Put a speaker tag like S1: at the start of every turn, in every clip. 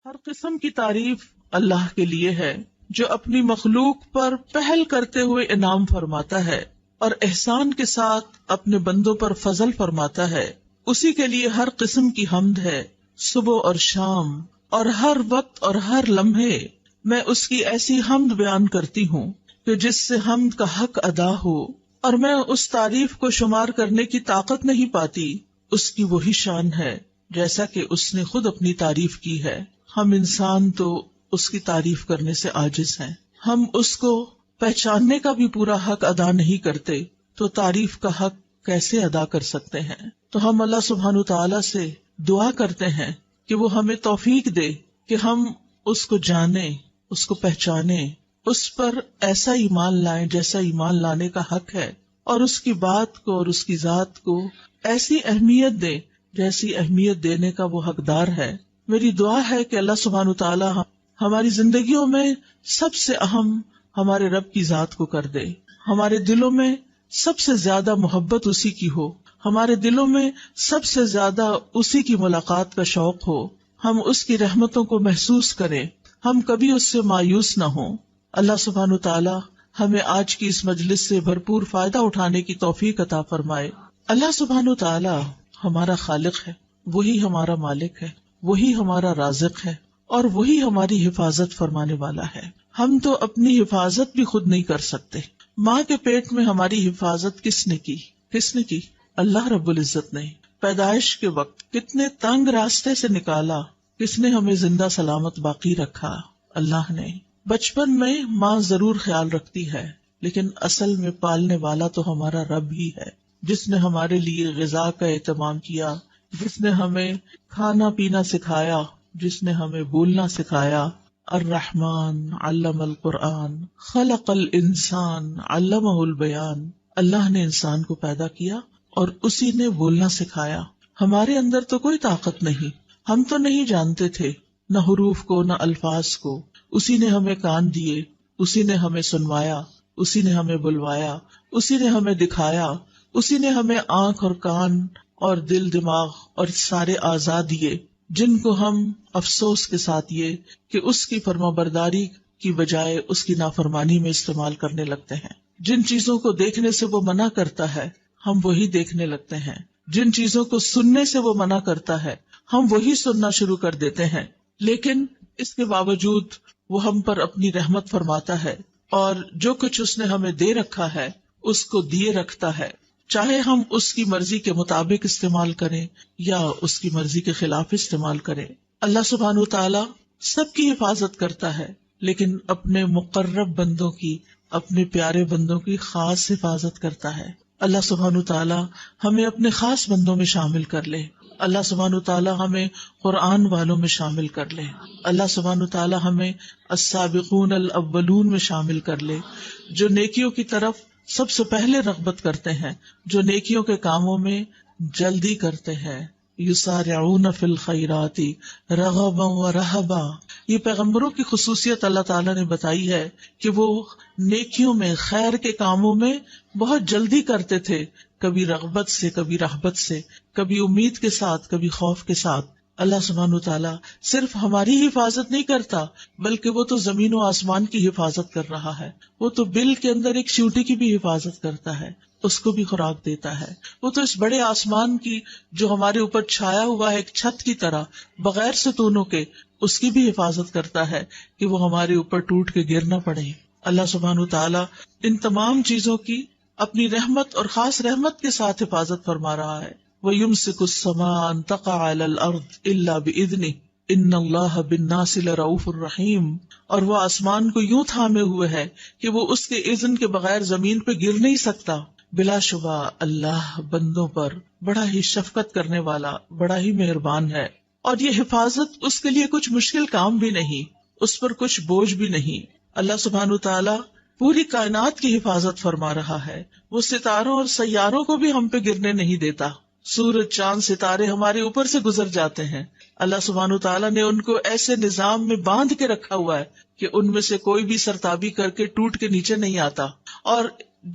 S1: ہر قسم کی تعریف اللہ کے لیے ہے جو اپنی مخلوق پر پہل کرتے ہوئے انعام فرماتا ہے اور احسان کے ساتھ اپنے بندوں پر فضل فرماتا ہے. اسی کے لیے ہر قسم کی حمد ہے صبح اور شام اور ہر وقت اور ہر لمحے. میں اس کی ایسی حمد بیان کرتی ہوں کہ جس سے حمد کا حق ادا ہو، اور میں اس تعریف کو شمار کرنے کی طاقت نہیں پاتی. اس کی وہی شان ہے جیسا کہ اس نے خود اپنی تعریف کی ہے. ہم انسان تو اس کی تعریف کرنے سے عاجز ہیں. ہم اس کو پہچاننے کا بھی پورا حق ادا نہیں کرتے تو تعریف کا حق کیسے ادا کر سکتے ہیں؟ تو ہم اللہ سبحانہ تعالیٰ سے دعا کرتے ہیں کہ وہ ہمیں توفیق دے کہ ہم اس کو جانیں، اس کو پہچانیں، اس پر ایسا ایمان لائیں جیسا ایمان لانے کا حق ہے، اور اس کی بات کو اور اس کی ذات کو ایسی اہمیت دے جیسی اہمیت دینے کا وہ حقدار ہے. میری دعا ہے کہ اللہ سبحانہ تعالیٰ ہماری زندگیوں میں سب سے اہم ہمارے رب کی ذات کو کر دے. ہمارے دلوں میں سب سے زیادہ محبت اسی کی ہو، ہمارے دلوں میں سب سے زیادہ اسی کی ملاقات کا شوق ہو، ہم اس کی رحمتوں کو محسوس کریں، ہم کبھی اس سے مایوس نہ ہوں. اللہ سبحانہ تعالیٰ ہمیں آج کی اس مجلس سے بھرپور فائدہ اٹھانے کی توفیق عطا فرمائے. اللہ سبحانہ تعالیٰ ہمارا خالق ہے، وہی ہمارا مالک ہے، وہی ہمارا رازق ہے، اور وہی ہماری حفاظت فرمانے والا ہے. ہم تو اپنی حفاظت بھی خود نہیں کر سکتے. ماں کے پیٹ میں ہماری حفاظت کس نے کی؟ اللہ رب العزت نے. پیدائش کے وقت کتنے تنگ راستے سے نکالا، کس نے ہمیں زندہ سلامت باقی رکھا؟ اللہ نے. بچپن میں ماں ضرور خیال رکھتی ہے، لیکن اصل میں پالنے والا تو ہمارا رب ہی ہے، جس نے ہمارے لیے غذا کا اہتمام کیا، جس نے ہمیں کھانا پینا سکھایا، جس نے ہمیں بولنا سکھایا. الرحمن علم القرآن خلق الانسان علمہ البیان. اللہ نے انسان کو پیدا کیا اور اسی نے بولنا سکھایا. ہمارے اندر تو کوئی طاقت نہیں، ہم تو نہیں جانتے تھے نہ حروف کو نہ الفاظ کو. اسی نے ہمیں کان دیے، اسی نے ہمیں سنوایا، اسی نے ہمیں بلوایا، اسی نے ہمیں دکھایا، اسی نے ہمیں آنکھ اور کان اور دل دماغ اور سارے اعضاء دیے، جن کو ہم افسوس کے ساتھ یہ کہ اس کی فرما برداری کی بجائے اس کی نافرمانی میں استعمال کرنے لگتے ہیں. جن چیزوں کو دیکھنے سے وہ منع کرتا ہے ہم وہی دیکھنے لگتے ہیں، جن چیزوں کو سننے سے وہ منع کرتا ہے ہم وہی سننا شروع کر دیتے ہیں. لیکن اس کے باوجود وہ ہم پر اپنی رحمت فرماتا ہے، اور جو کچھ اس نے ہمیں دے رکھا ہے اس کو دیے رکھتا ہے، چاہے ہم اس کی مرضی کے مطابق استعمال کریں یا اس کی مرضی کے خلاف استعمال کریں. اللہ سبحانہ تعالیٰ سب کی حفاظت کرتا ہے، لیکن اپنے مقرب بندوں کی، اپنے پیارے بندوں کی خاص حفاظت کرتا ہے. اللہ سبحانہ تعالیٰ ہمیں اپنے خاص بندوں میں شامل کر لے. اللہ سبحانہ تعالیٰ ہمیں قرآن والوں میں شامل کر لے. اللہ سبحانہ تعالیٰ ہمیں السابقون الاولون میں شامل کر لے، جو نیکیوں کی طرف سب سے پہلے رغبت کرتے ہیں، جو نیکیوں کے کاموں میں جلدی کرتے ہیں. یسارعون فی الخیرات رغبا ورہبا. یہ پیغمبروں کی خصوصیت اللہ تعالیٰ نے بتائی ہے کہ وہ نیکیوں میں، خیر کے کاموں میں بہت جلدی کرتے تھے، کبھی رغبت سے، کبھی رہبت سے، کبھی امید کے ساتھ، کبھی خوف کے ساتھ. اللہ سبحانہ تعالیٰ صرف ہماری حفاظت نہیں کرتا، بلکہ وہ تو زمین و آسمان کی حفاظت کر رہا ہے. وہ تو بل کے اندر ایک چیونٹی کی بھی حفاظت کرتا ہے، اس کو بھی خوراک دیتا ہے. وہ تو اس بڑے آسمان کی جو ہمارے اوپر چھایا ہوا ہے ایک چھت کی طرح بغیر ستونوں کے، اس کی بھی حفاظت کرتا ہے کہ وہ ہمارے اوپر ٹوٹ کے گر نہ پڑے. اللہ سبحانہ تعالیٰ ان تمام چیزوں کی اپنی رحمت اور خاص رحمت کے ساتھ حفاظت فرما رہا ہے. وَيُمْسِكُ السَّمَاءَ أَن تَقَعَ عَلَى الْأَرْضِ إِلَّا بِإِذْنِهِ إِنَّ اللَّهَ بِالنَّاسِ لَرَءُوفٌ رَحِيمٌ. اور وہ آسمان کو یوں تھامے ہوئے ہے کہ وہ اس کے اذن کے بغیر زمین پہ گر نہیں سکتا. بلا شبہ اللہ بندوں پر بڑا ہی شفقت کرنے والا، بڑا ہی مہربان ہے. اور یہ حفاظت اس کے لیے کچھ مشکل کام بھی نہیں، اس پر کچھ بوجھ بھی نہیں. اللہ سبحانہ تعالیٰ پوری کائنات کی حفاظت فرما رہا ہے. وہ ستاروں اور سیاروں کو بھی ہم پہ گرنے نہیں دیتا. سورج، چاند، ستارے ہمارے اوپر سے گزر جاتے ہیں. اللہ سبحانہ تعالیٰ نے ان کو ایسے نظام میں باندھ کے رکھا ہوا ہے کہ ان میں سے کوئی بھی سرتابی کر کے ٹوٹ کے نیچے نہیں آتا. اور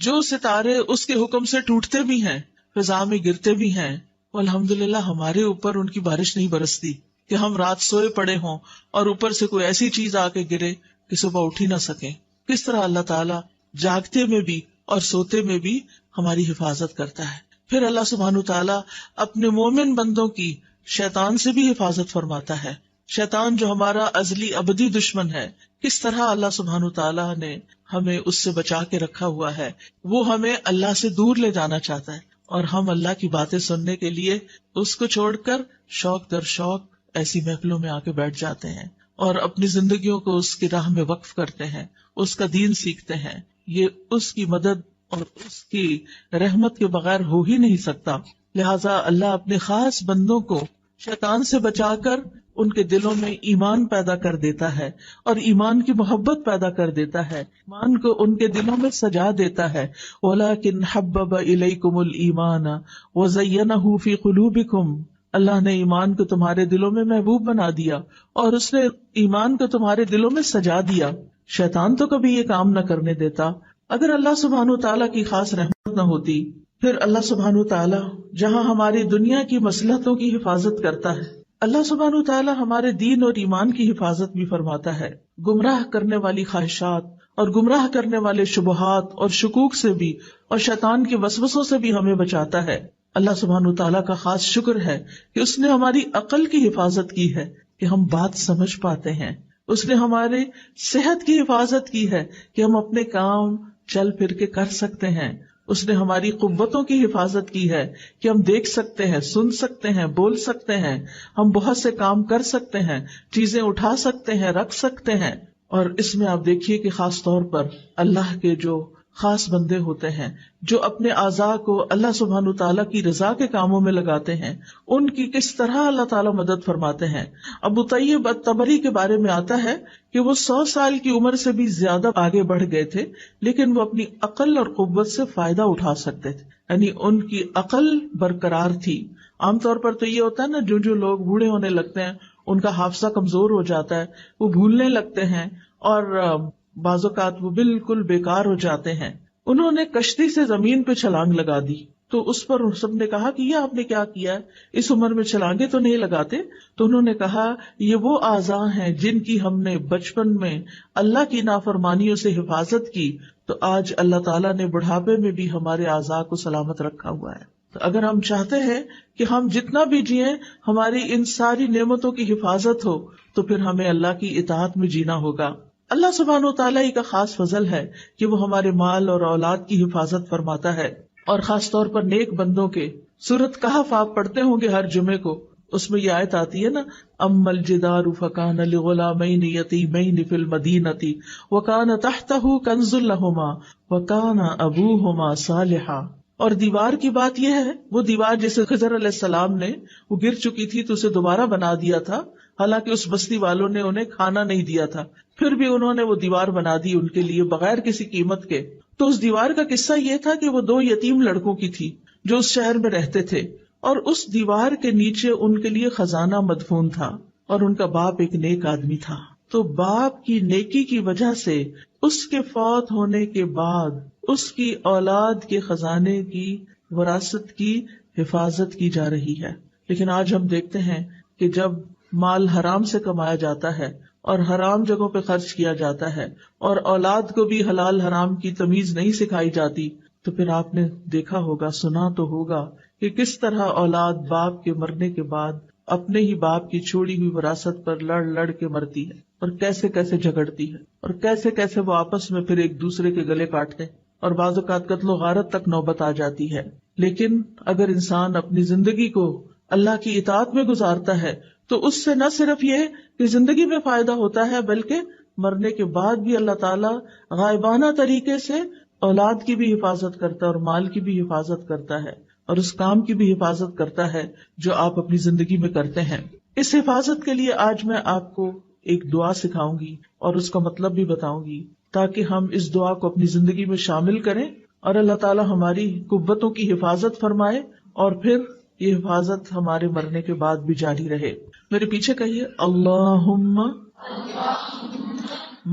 S1: جو ستارے اس کے حکم سے ٹوٹتے بھی ہیں، فضا میں گرتے بھی ہیں، الحمدللہ ہمارے اوپر ان کی بارش نہیں برستی. کہ ہم رات سوئے پڑے ہوں اور اوپر سے کوئی ایسی چیز آ کے گرے کہ صبح اٹھ ہی نہ سکیں. کس طرح اللہ تعالیٰ جاگتے میں بھی اور سوتے میں بھی ہماری حفاظت کرتا ہے. پھر اللہ سبحانہ تعالیٰ اپنے مومن بندوں کی شیطان سے بھی حفاظت فرماتا ہے. شیطان جو ہمارا ازلی ابدی دشمن ہے، کس طرح اللہ سبحانہ تعالیٰ نے ہمیں اس سے بچا کے رکھا ہوا ہے. وہ ہمیں اللہ سے دور لے جانا چاہتا ہے اور ہم اللہ کی باتیں سننے کے لیے اس کو چھوڑ کر شوق در شوق ایسی محفلوں میں آ کے بیٹھ جاتے ہیں اور اپنی زندگیوں کو اس کی راہ میں وقف کرتے ہیں، اس کا دین سیکھتے ہیں. یہ اس کی مدد اور اس کی رحمت کے بغیر ہو ہی نہیں سکتا. لہٰذا اللہ اپنے خاص بندوں کو شیطان سے بچا کر ان کے دلوں میں ایمان پیدا کر دیتا ہے اور ایمان کی محبت پیدا کر دیتا ہے، ایمان کو ان کے دلوں میں سجا دیتا ہے. وَلَٰكِنْ حَبَّبَ إِلَيْكُمُ الْإِيمَانَ وَزَيَّنَهُ فِي قُلُوبِكُمْ. اللہ نے ایمان کو تمہارے دلوں میں محبوب بنا دیا اور اس نے ایمان کو تمہارے دلوں میں سجا دیا. شیطان تو کبھی یہ کام نہ کرنے دیتا. اگر اللہ سبحانہ تعالیٰ کی خاص رحمت نہ ہوتی، پھر اللہ سبحانہ تعالیٰ جہاں ہماری دنیا کی مصلحتوں کی حفاظت کرتا ہے، اللہ سبحانہ تعالیٰ ہمارے دین اور ایمان کی حفاظت بھی فرماتا ہے. گمراہ کرنے والی خواہشات اور گمراہ کرنے والے شبہات اور شکوک سے بھی اور شیطان کے وسوسوں سے بھی ہمیں بچاتا ہے. اللہ سبحانہ تعالیٰ کا خاص شکر ہے کہ اس نے ہماری عقل کی حفاظت کی ہے کہ ہم بات سمجھ پاتے ہیں. اس نے ہمارے صحت کی حفاظت کی ہے کہ ہم اپنے کام چل پھر کے کر سکتے ہیں. اس نے ہماری قوتوں کی حفاظت کی ہے کہ ہم دیکھ سکتے ہیں، سن سکتے ہیں، بول سکتے ہیں، ہم بہت سے کام کر سکتے ہیں، چیزیں اٹھا سکتے ہیں، رکھ سکتے ہیں. اور اس میں آپ دیکھیے کہ خاص طور پر اللہ کے جو خاص بندے ہوتے ہیں جو اپنے اعضاء کو اللہ سبحانہ تعالیٰ کی رضا کے کاموں میں لگاتے ہیں، ان کی کس طرح اللہ تعالیٰ مدد فرماتے ہیں. ابو طیب الطبری کے بارے میں آتا ہے کہ وہ 100 سال کی عمر سے بھی زیادہ آگے بڑھ گئے تھے، لیکن وہ اپنی عقل اور قوت سے فائدہ اٹھا سکتے تھے، یعنی ان کی عقل برقرار تھی. عام طور پر تو یہ ہوتا ہے نا، جو لوگ بوڑھے ہونے لگتے ہیں ان کا حافظہ کمزور ہو جاتا ہے، وہ بھولنے لگتے ہیں اور بعض اوقات وہ بالکل بیکار ہو جاتے ہیں. انہوں نے کشتی سے زمین پہ چھلانگ لگا دی تو اس پر سب نے کہا کہ یہ آپ نے کیا کیا ہے، اس عمر میں چھلانگیں تو نہیں لگاتے. تو انہوں نے کہا یہ وہ اعضاء ہیں جن کی ہم نے بچپن میں اللہ کی نافرمانیوں سے حفاظت کی، تو آج اللہ تعالیٰ نے بڑھاپے میں بھی ہمارے اعضاء کو سلامت رکھا ہوا ہے. تو اگر ہم چاہتے ہیں کہ ہم جتنا بھی جئیں ہماری ان ساری نعمتوں کی حفاظت ہو، تو پھر ہمیں اللہ کی اطاعت میں جینا ہوگا. اللہ سبحانہ وتعالیٰ ہی کا خاص فضل ہے کہ وہ ہمارے مال اور اولاد کی حفاظت فرماتا ہے، اور خاص طور پر نیک بندوں کے. سورۃ کہف آپ پڑھتے ہوں گے ہر جمعے کو، اس میں یہ آیت آتی ہے نا، اما الجدار فکان لغلامین یتیمین فی المدینۃ وکان تحتہ کنز لہما وکان ابوہما صالحا. اور دیوار کی بات یہ ہے، وہ دیوار جسے خضر علیہ السلام نے، وہ گر چکی تھی تو اسے دوبارہ بنا دیا تھا، حالانکہ اس بستی والوں نے انہیں کھانا نہیں دیا تھا، پھر بھی انہوں نے وہ دیوار بنا دی ان کے لیے بغیر کسی قیمت کے. تو اس دیوار کا قصہ یہ تھا کہ وہ 2 یتیم لڑکوں کی تھی جو اس شہر میں رہتے تھے، اور اس دیوار کے نیچے ان کے لیے خزانہ مدفون تھا، اور ان کا باپ ایک نیک آدمی تھا. تو باپ کی نیکی کی وجہ سے اس کے فوت ہونے کے بعد اس کی اولاد کے خزانے کی وراثت کی حفاظت کی جا رہی ہے. لیکن آج ہم دیکھتے ہیں کہ جب مال حرام سے کمایا جاتا ہے اور حرام جگہوں پہ خرچ کیا جاتا ہے اور اولاد کو بھی حلال حرام کی تمیز نہیں سکھائی جاتی، تو پھر آپ نے دیکھا ہوگا، سنا تو ہوگا کہ کس طرح اولاد باپ کے مرنے کے بعد اپنے ہی باپ کی چھوڑی ہوئی وراثت پر لڑ لڑ کے مرتی ہے، اور کیسے کیسے جھگڑتی ہے، اور کیسے کیسے وہ آپس میں پھر ایک دوسرے کے گلے کاٹتے، اور بعض اوقات قتل و غارت تک نوبت آ جاتی ہے. لیکن اگر انسان اپنی زندگی کو اللہ کی اطاعت میں گزارتا ہے تو اس سے نہ صرف یہ کہ زندگی میں فائدہ ہوتا ہے، بلکہ مرنے کے بعد بھی اللہ تعالیٰ غائبانہ طریقے سے اولاد کی بھی حفاظت کرتا ہے اور مال کی بھی حفاظت کرتا ہے اور اس کام کی بھی حفاظت کرتا ہے جو آپ اپنی زندگی میں کرتے ہیں. اس حفاظت کے لیے آج میں آپ کو ایک دعا سکھاؤں گی اور اس کا مطلب بھی بتاؤں گی، تاکہ ہم اس دعا کو اپنی زندگی میں شامل کریں اور اللہ تعالیٰ ہماری قوتوں کی حفاظت فرمائے، اور پھر یہ حفاظت ہمارے مرنے کے بعد بھی جاری رہے. میرے پیچھے کہیے، اللہم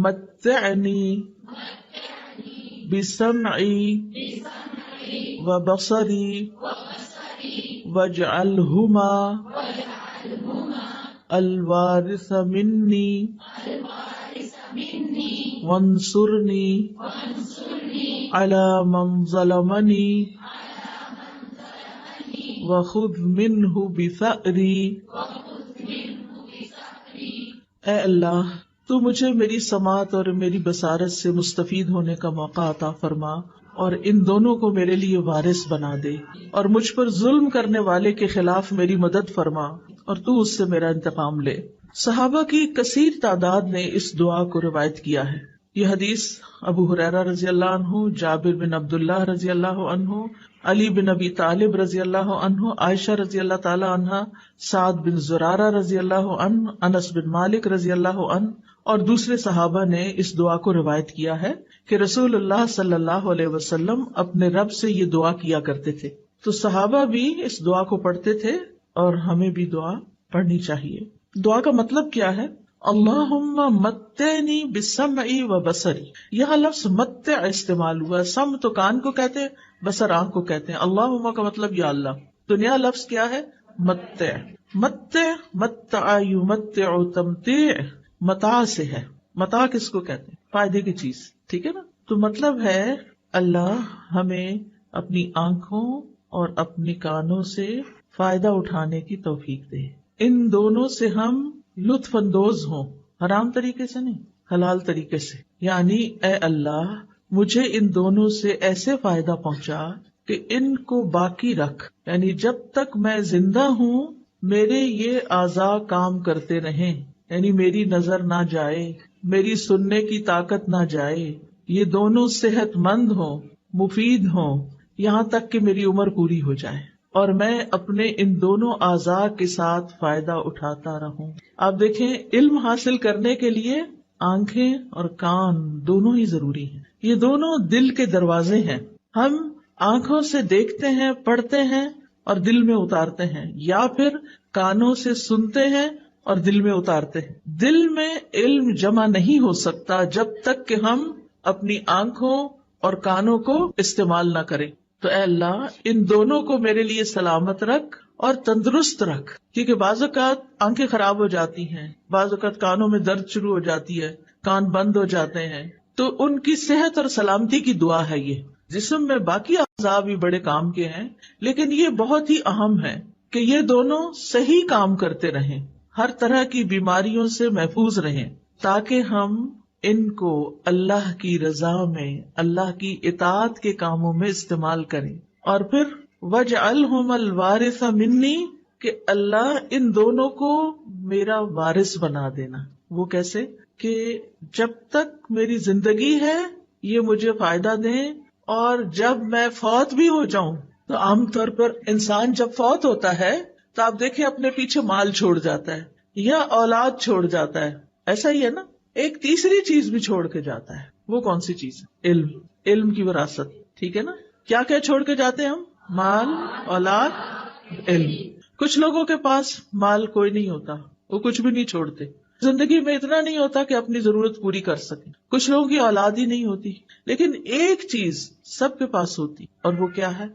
S1: متعنی بسمعی وبصری واجعلہما الوارث منی وانصرنی علی من ظلمنی وخذ منہ بثأری. اے اللہ تو مجھے میری سماعت اور میری بصارت سے مستفید ہونے کا موقع عطا فرما اور ان دونوں کو میرے لیے وارث بنا دے، اور مجھ پر ظلم کرنے والے کے خلاف میری مدد فرما اور تو اس سے میرا انتقام لے. صحابہ کی کثیر تعداد نے اس دعا کو روایت کیا ہے. یہ حدیث ابو ہریرہ رضی اللہ عنہ، جابر بن عبداللہ رضی اللہ عنہ، علی بن ابی طالب رضی اللہ عنہ، عائشہ رضی اللہ تعالی عنہ، سعد بن زرارہ رضی اللہ عنہ، انس بن مالک رضی اللہ عنہ اور دوسرے صحابہ نے اس دعا کو روایت کیا ہے کہ رسول اللہ صلی اللہ علیہ وسلم اپنے رب سے یہ دعا کیا کرتے تھے. تو صحابہ بھی اس دعا کو پڑھتے تھے اور ہمیں بھی دعا پڑھنی چاہیے. دعا کا مطلب کیا ہے؟ اللہم متعنی بسمعی و بصری. یہاں لفظ متع استعمال ہوا. سم تو کان کو کہتے ہیں، بصر آنکھ کو کہتے ہیں. اللہم کا مطلب یا اللہ. تو نیا لفظ کیا ہے؟ متع. متع متع یمتع تمتیع متاع سے ہے. متاع کس کو کہتے ہیں؟ فائدے کی چیز. ٹھیک ہے نا. تو مطلب ہے اللہ ہمیں اپنی آنکھوں اور اپنی کانوں سے فائدہ اٹھانے کی توفیق دے. ان دونوں سے ہم لطف اندوز ہوں، حرام طریقے سے نہیں، حلال طریقے سے. یعنی اے اللہ مجھے ان دونوں سے ایسے فائدہ پہنچا کہ ان کو باقی رکھ. یعنی جب تک میں زندہ ہوں میرے یہ اعضاء کام کرتے رہیں. یعنی میری نظر نہ جائے، میری سننے کی طاقت نہ جائے، یہ دونوں صحت مند ہوں، مفید ہوں، یہاں تک کہ میری عمر پوری ہو جائے اور میں اپنے ان دونوں اعضاء کے ساتھ فائدہ اٹھاتا رہوں. آپ دیکھیں علم حاصل کرنے کے لیے آنکھیں اور کان دونوں ہی ضروری ہیں. یہ دونوں دل کے دروازے ہیں. ہم آنکھوں سے دیکھتے ہیں، پڑھتے ہیں اور دل میں اتارتے ہیں، یا پھر کانوں سے سنتے ہیں اور دل میں اتارتے ہیں. دل میں علم جمع نہیں ہو سکتا جب تک کہ ہم اپنی آنکھوں اور کانوں کو استعمال نہ کریں. تو اے اللہ ان دونوں کو میرے لیے سلامت رکھ اور تندرست رکھ، کیونکہ بعض اوقات آنکھیں خراب ہو جاتی ہیں، بعض اوقات کانوں میں درد شروع ہو جاتی ہے، کان بند ہو جاتے ہیں. تو ان کی صحت اور سلامتی کی دعا ہے یہ. جسم میں باقی اعضاء بھی بڑے کام کے ہیں، لیکن یہ بہت ہی اہم ہے کہ یہ دونوں صحیح کام کرتے رہیں، ہر طرح کی بیماریوں سے محفوظ رہیں، تاکہ ہم ان کو اللہ کی رضا میں، اللہ کی اطاعت کے کاموں میں استعمال کریں. اور پھر وَاجْعَلْهُمَ الْوَارِثَ مِنِّي کہ اللہ ان دونوں کو میرا وارث بنا دینا. وہ کیسے؟ کہ جب تک میری زندگی ہے یہ مجھے فائدہ دیں، اور جب میں فوت بھی ہو جاؤں. تو عام طور پر انسان جب فوت ہوتا ہے تو آپ دیکھیں اپنے پیچھے مال چھوڑ جاتا ہے یا اولاد چھوڑ جاتا ہے. ایسا ہی ہے نا. ایک تیسری چیز بھی چھوڑ کے جاتا ہے. وہ کون سی چیز ہے؟ علم. علم کی وراثت. ٹھیک ہے نا. کیا کیا چھوڑ کے جاتے ہیں ہم؟ مال، اولاد، علم. کچھ لوگوں کے پاس مال کوئی نہیں ہوتا، وہ کچھ بھی نہیں چھوڑتے. زندگی میں اتنا نہیں ہوتا کہ اپنی ضرورت پوری کر سکیں. کچھ لوگوں کی اولاد ہی نہیں ہوتی، لیکن ایک چیز سب کے پاس ہوتی، اور وہ کیا ہے؟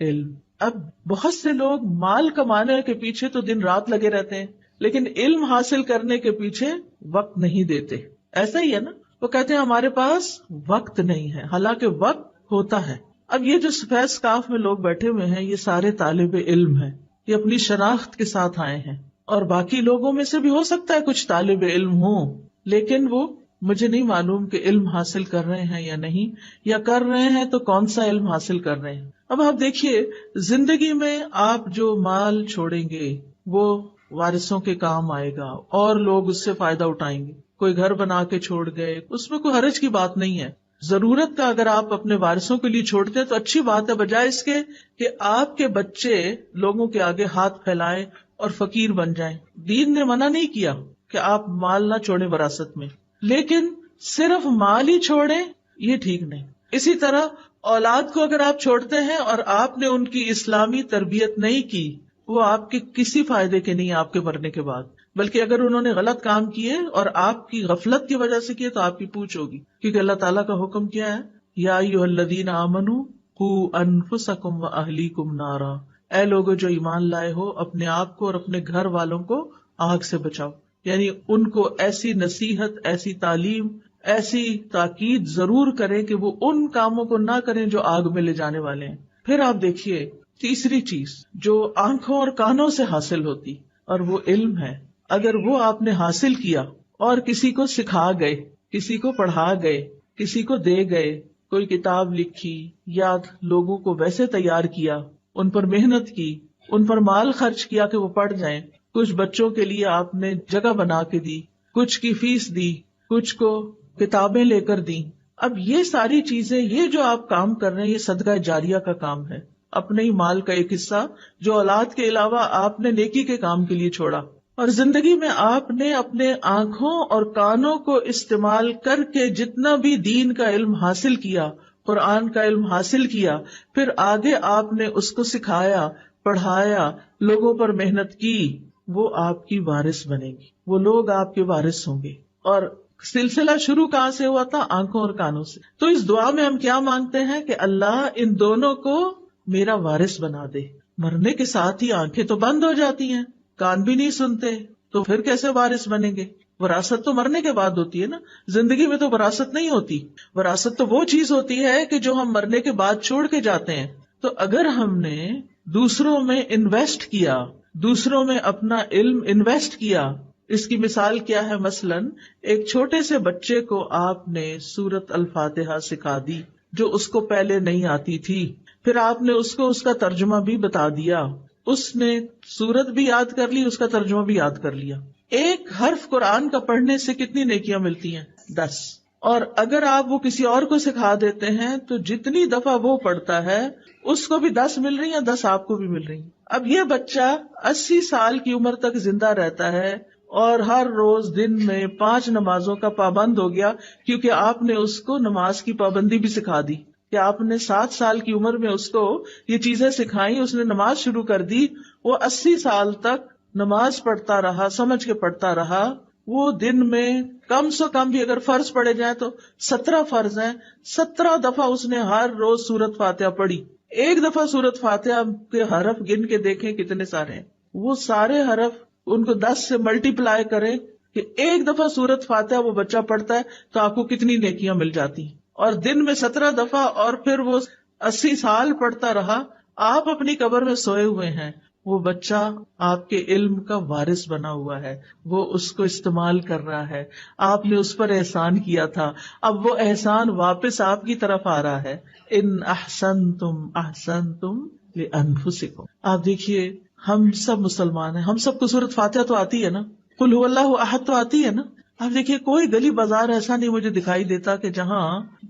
S1: علم. اب بہت سے لوگ مال کمانے کے پیچھے تو دن رات لگے رہتے ہیں، لیکن علم حاصل کرنے کے پیچھے وقت نہیں دیتے. ایسا ہی ہے نا. وہ کہتے ہیں ہمارے پاس وقت نہیں ہے، حالانکہ وقت ہوتا ہے. اب یہ جو سفید اسکارف میں لوگ بیٹھے ہوئے ہیں یہ سارے طالب علم ہیں، یہ اپنی شناخت کے ساتھ آئے ہیں. اور باقی لوگوں میں سے بھی ہو سکتا ہے کچھ طالب علم ہوں، لیکن وہ مجھے نہیں معلوم کہ علم حاصل کر رہے ہیں یا نہیں، یا کر رہے ہیں تو کون سا علم حاصل کر رہے ہیں. اب آپ دیکھیے زندگی میں آپ جو مال چھوڑیں گے وہ وارثوں کے کام آئے گا اور لوگ اس سے فائدہ اٹھائیں گے. کوئی گھر بنا کے چھوڑ گئے، اس میں کوئی حرج کی بات نہیں ہے. ضرورت کا اگر آپ اپنے وارثوں کے لیے چھوڑتے ہیں تو اچھی بات ہے، بجائے اس کے کہ آپ کے بچے لوگوں کے آگے ہاتھ پھیلائیں اور فقیر بن جائیں. دین نے منع نہیں کیا کہ آپ مال نہ چھوڑیں وراثت میں، لیکن صرف مال ہی چھوڑیں یہ ٹھیک نہیں. اسی طرح اولاد کو اگر آپ چھوڑتے ہیں اور آپ نے ان کی اسلامی تربیت نہیں کی، وہ آپ کے کسی فائدے کے نہیں آپ کے مرنے کے بعد. بلکہ اگر انہوں نے غلط کام کیے اور آپ کی غفلت کی وجہ سے کیے تو آپ کی پوچھ ہوگی، کیونکہ اللہ تعالیٰ کا حکم کیا ہے؟ یا ایھا الذین آمنوا قوا انفسکم واہلیکم نارا. اے لوگو جو ایمان لائے ہو، اپنے آپ کو اور اپنے گھر والوں کو آگ سے بچاؤ. یعنی ان کو ایسی نصیحت، ایسی تعلیم، ایسی تاکید ضرور کریں کہ وہ ان کاموں کو نہ کریں جو آگ میں لے جانے والے ہیں. پھر آپ دیکھیے تیسری چیز جو آنکھوں اور کانوں سے حاصل ہوتی، اور وہ علم ہے. اگر وہ آپ نے حاصل کیا اور کسی کو سکھا گئے، کسی کو پڑھا گئے، کسی کو دے گئے، کوئی کتاب لکھی یا لوگوں کو ویسے تیار کیا، ان پر محنت کی، ان پر مال خرچ کیا کہ وہ پڑھ جائیں، کچھ بچوں کے لیے آپ نے جگہ بنا کے دی، کچھ کی فیس دی، کچھ کو کتابیں لے کر دی. اب یہ ساری چیزیں، یہ جو آپ کام کر رہے ہیں، یہ صدقہ جاریہ کا کام ہے. اپنے ہی مال کا ایک حصہ جو اولاد کے علاوہ آپ نے نیکی کے کام کے لیے چھوڑا. اور زندگی میں آپ نے اپنے آنکھوں اور کانوں کو استعمال کر کے جتنا بھی دین کا علم حاصل کیا، قرآن کا علم حاصل کیا، پھر آگے آپ نے اس کو سکھایا، پڑھایا، لوگوں پر محنت کی، وہ آپ کی وارث بنے گی، وہ لوگ آپ کے وارث ہوں گے. اور سلسلہ شروع کہاں سے ہوا تھا؟ آنکھوں اور کانوں سے. تو اس دعا میں ہم کیا مانگتے ہیں کہ اللہ ان دونوں کو میرا وارث بنا دے. مرنے کے ساتھ ہی آنکھیں تو بند ہو جاتی ہیں، کان بھی نہیں سنتے، تو پھر کیسے وارث بنیں گے؟ وراثت تو مرنے کے بعد ہوتی ہے نا، زندگی میں تو وراثت نہیں ہوتی. وراثت تو وہ چیز ہوتی ہے کہ جو ہم مرنے کے بعد چھوڑ کے جاتے ہیں. تو اگر ہم نے دوسروں میں انویسٹ کیا، دوسروں میں اپنا علم انویسٹ کیا، اس کی مثال کیا ہے؟ مثلاً ایک چھوٹے سے بچے کو آپ نے سورت الفاتحہ سکھا دی جو اس کو پہلے نہیں آتی تھی، پھر آپ نے اس کو اس کا ترجمہ بھی بتا دیا، اس نے سورت بھی یاد کر لی، اس کا ترجمہ بھی یاد کر لیا. ایک حرف قرآن کا پڑھنے سے کتنی نیکیاں ملتی ہیں؟ 10. اور اگر آپ وہ کسی اور کو سکھا دیتے ہیں تو جتنی دفعہ وہ پڑھتا ہے اس کو بھی 10 مل رہی ہیں، 10 آپ کو بھی مل رہی ہیں. اب یہ بچہ 80 سال کی عمر تک زندہ رہتا ہے اور ہر روز دن میں 5 نمازوں کا پابند ہو گیا، کیونکہ آپ نے اس کو نماز کی پابندی بھی سکھا دی. کہ آپ نے 7 سال کی عمر میں اس کو یہ چیزیں سکھائیں، اس نے نماز شروع کر دی، وہ 80 سال تک نماز پڑھتا رہا، سمجھ کے پڑھتا رہا. وہ دن میں کم سے کم بھی اگر فرض پڑھے جائیں تو 17 فرض ہیں، 17 دفعہ اس نے ہر روز سورت فاتحہ پڑھی. ایک دفعہ سورت فاتحہ کے حرف گن کے دیکھیں کتنے سارے ہیں. وہ سارے حرف ان کو 10 سے ملٹی پلائی کریں کہ ایک دفعہ سورت فاتحہ وہ بچہ پڑھتا ہے تو آپ کو کتنی نیکیاں مل جاتی ہیں. اور دن میں 17 دفعہ، اور پھر وہ 80 سال پڑھتا رہا. آپ اپنی قبر میں سوئے ہوئے ہیں، وہ بچہ آپ کے علم کا وارث بنا ہوا ہے، وہ اس کو استعمال کر رہا ہے. آپ نے اس پر احسان کیا تھا، اب وہ احسان واپس آپ کی طرف آ رہا ہے. ان احسنتم احسنتم لانفسکم. آپ دیکھیے ہم سب مسلمان ہیں، ہم سب کو سورۃ فاتحہ تو آتی ہے نا، قل هو اللہ احد تو آتی ہے نا. آپ دیکھیے کوئی گلی بازار ایسا نہیں مجھے دکھائی دیتا کہ جہاں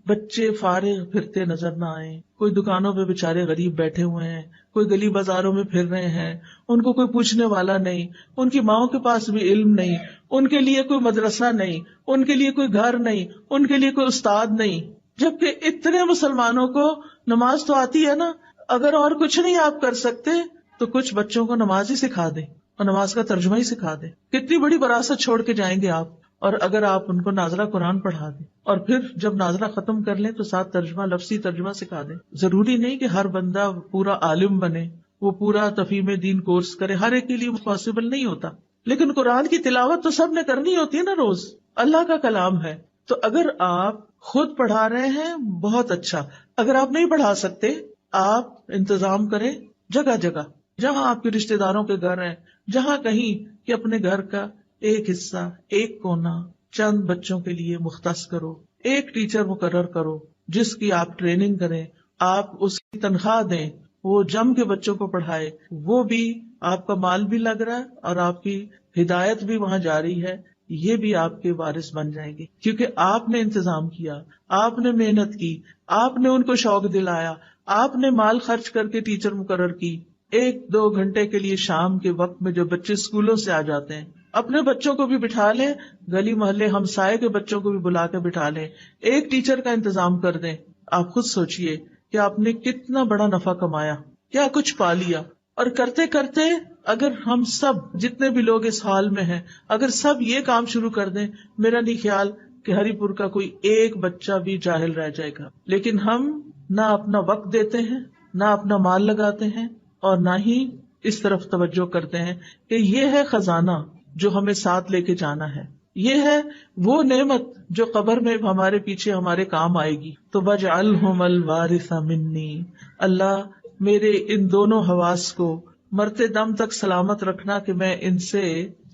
S1: بچے فارغ پھرتے نظر نہ آئیں. کوئی دکانوں پہ بےچارے غریب بیٹھے ہوئے ہیں، کوئی گلی بازاروں میں پھر رہے ہیں، ان کو کوئی پوچھنے والا نہیں، ان کی ماؤں کے پاس بھی علم نہیں، ان کے لیے کوئی مدرسہ نہیں، ان کے لیے کوئی گھر نہیں، ان کے لیے کوئی استاد نہیں. جبکہ اتنے مسلمانوں کو نماز تو آتی ہے نا. اگر اور کچھ نہیں آپ کر سکتے تو کچھ بچوں کو نماز ہی سکھا دیں اور نماز کا ترجمہ ہی سکھا دیں. کتنی بڑی وراثت چھوڑ کے جائیں گے آپ. اور اگر آپ ان کو نازلہ قرآن پڑھا دیں اور پھر جب نازلہ ختم کر لیں تو ساتھ ترجمہ، لفظی ترجمہ سکھا دیں. ضروری نہیں کہ ہر بندہ پورا عالم بنے، وہ پورا تفہیم دین کورس کرے، ہر ایک کے لیے پاسبل نہیں ہوتا. لیکن قرآن کی تلاوت تو سب نے کرنی ہوتی ہے نا، روز اللہ کا کلام ہے. تو اگر آپ خود پڑھا رہے ہیں بہت اچھا، اگر آپ نہیں پڑھا سکتے آپ انتظام کریں جگہ جگہ، جہاں آپ کے رشتے داروں کے گھر ہیں، جہاں کہیں کہ اپنے گھر کا ایک حصہ، ایک کونا چند بچوں کے لیے مختص کرو. ایک ٹیچر مقرر کرو جس کی آپ ٹریننگ کریں، آپ اس کی تنخواہ دیں، وہ جم کے بچوں کو پڑھائے. وہ بھی آپ کا مال بھی لگ رہا ہے اور آپ کی ہدایت بھی وہاں جاری ہے. یہ بھی آپ کے وارث بن جائیں گے کیونکہ آپ نے انتظام کیا، آپ نے محنت کی، آپ نے ان کو شوق دلایا، آپ نے مال خرچ کر کے ٹیچر مقرر کی. 1-2 گھنٹے کے لیے شام کے وقت میں جو بچے اسکولوں سے آ جاتے ہیں، اپنے بچوں کو بھی بٹھا لیں، گلی محلے ہمسائے کے بچوں کو بھی بلا کے بٹھا لیں، ایک ٹیچر کا انتظام کر دیں. آپ خود سوچئے کہ آپ نے کتنا بڑا نفع کمایا، کیا کچھ پا لیا. اور کرتے کرتے اگر ہم سب جتنے بھی لوگ اس حال میں ہیں اگر سب یہ کام شروع کر دیں، میرا نہیں خیال کہ ہری پور کا کوئی ایک بچہ بھی جاہل رہ جائے گا. لیکن ہم نہ اپنا وقت دیتے ہیں، نہ اپنا مال لگاتے ہیں، اور نہ ہی اس طرف توجہ کرتے ہیں کہ یہ ہے خزانہ، جو ہمیں ساتھ لے کے جانا ہے. یہ ہے وہ نعمت جو قبر میں ہمارے پیچھے ہمارے کام آئے گی. تو وَاجْعَلْهُمَ الْوَارِثَ مِنِّي، اللہ میرے ان دونوں حواس کو مرتے دم تک سلامت رکھنا کہ میں ان سے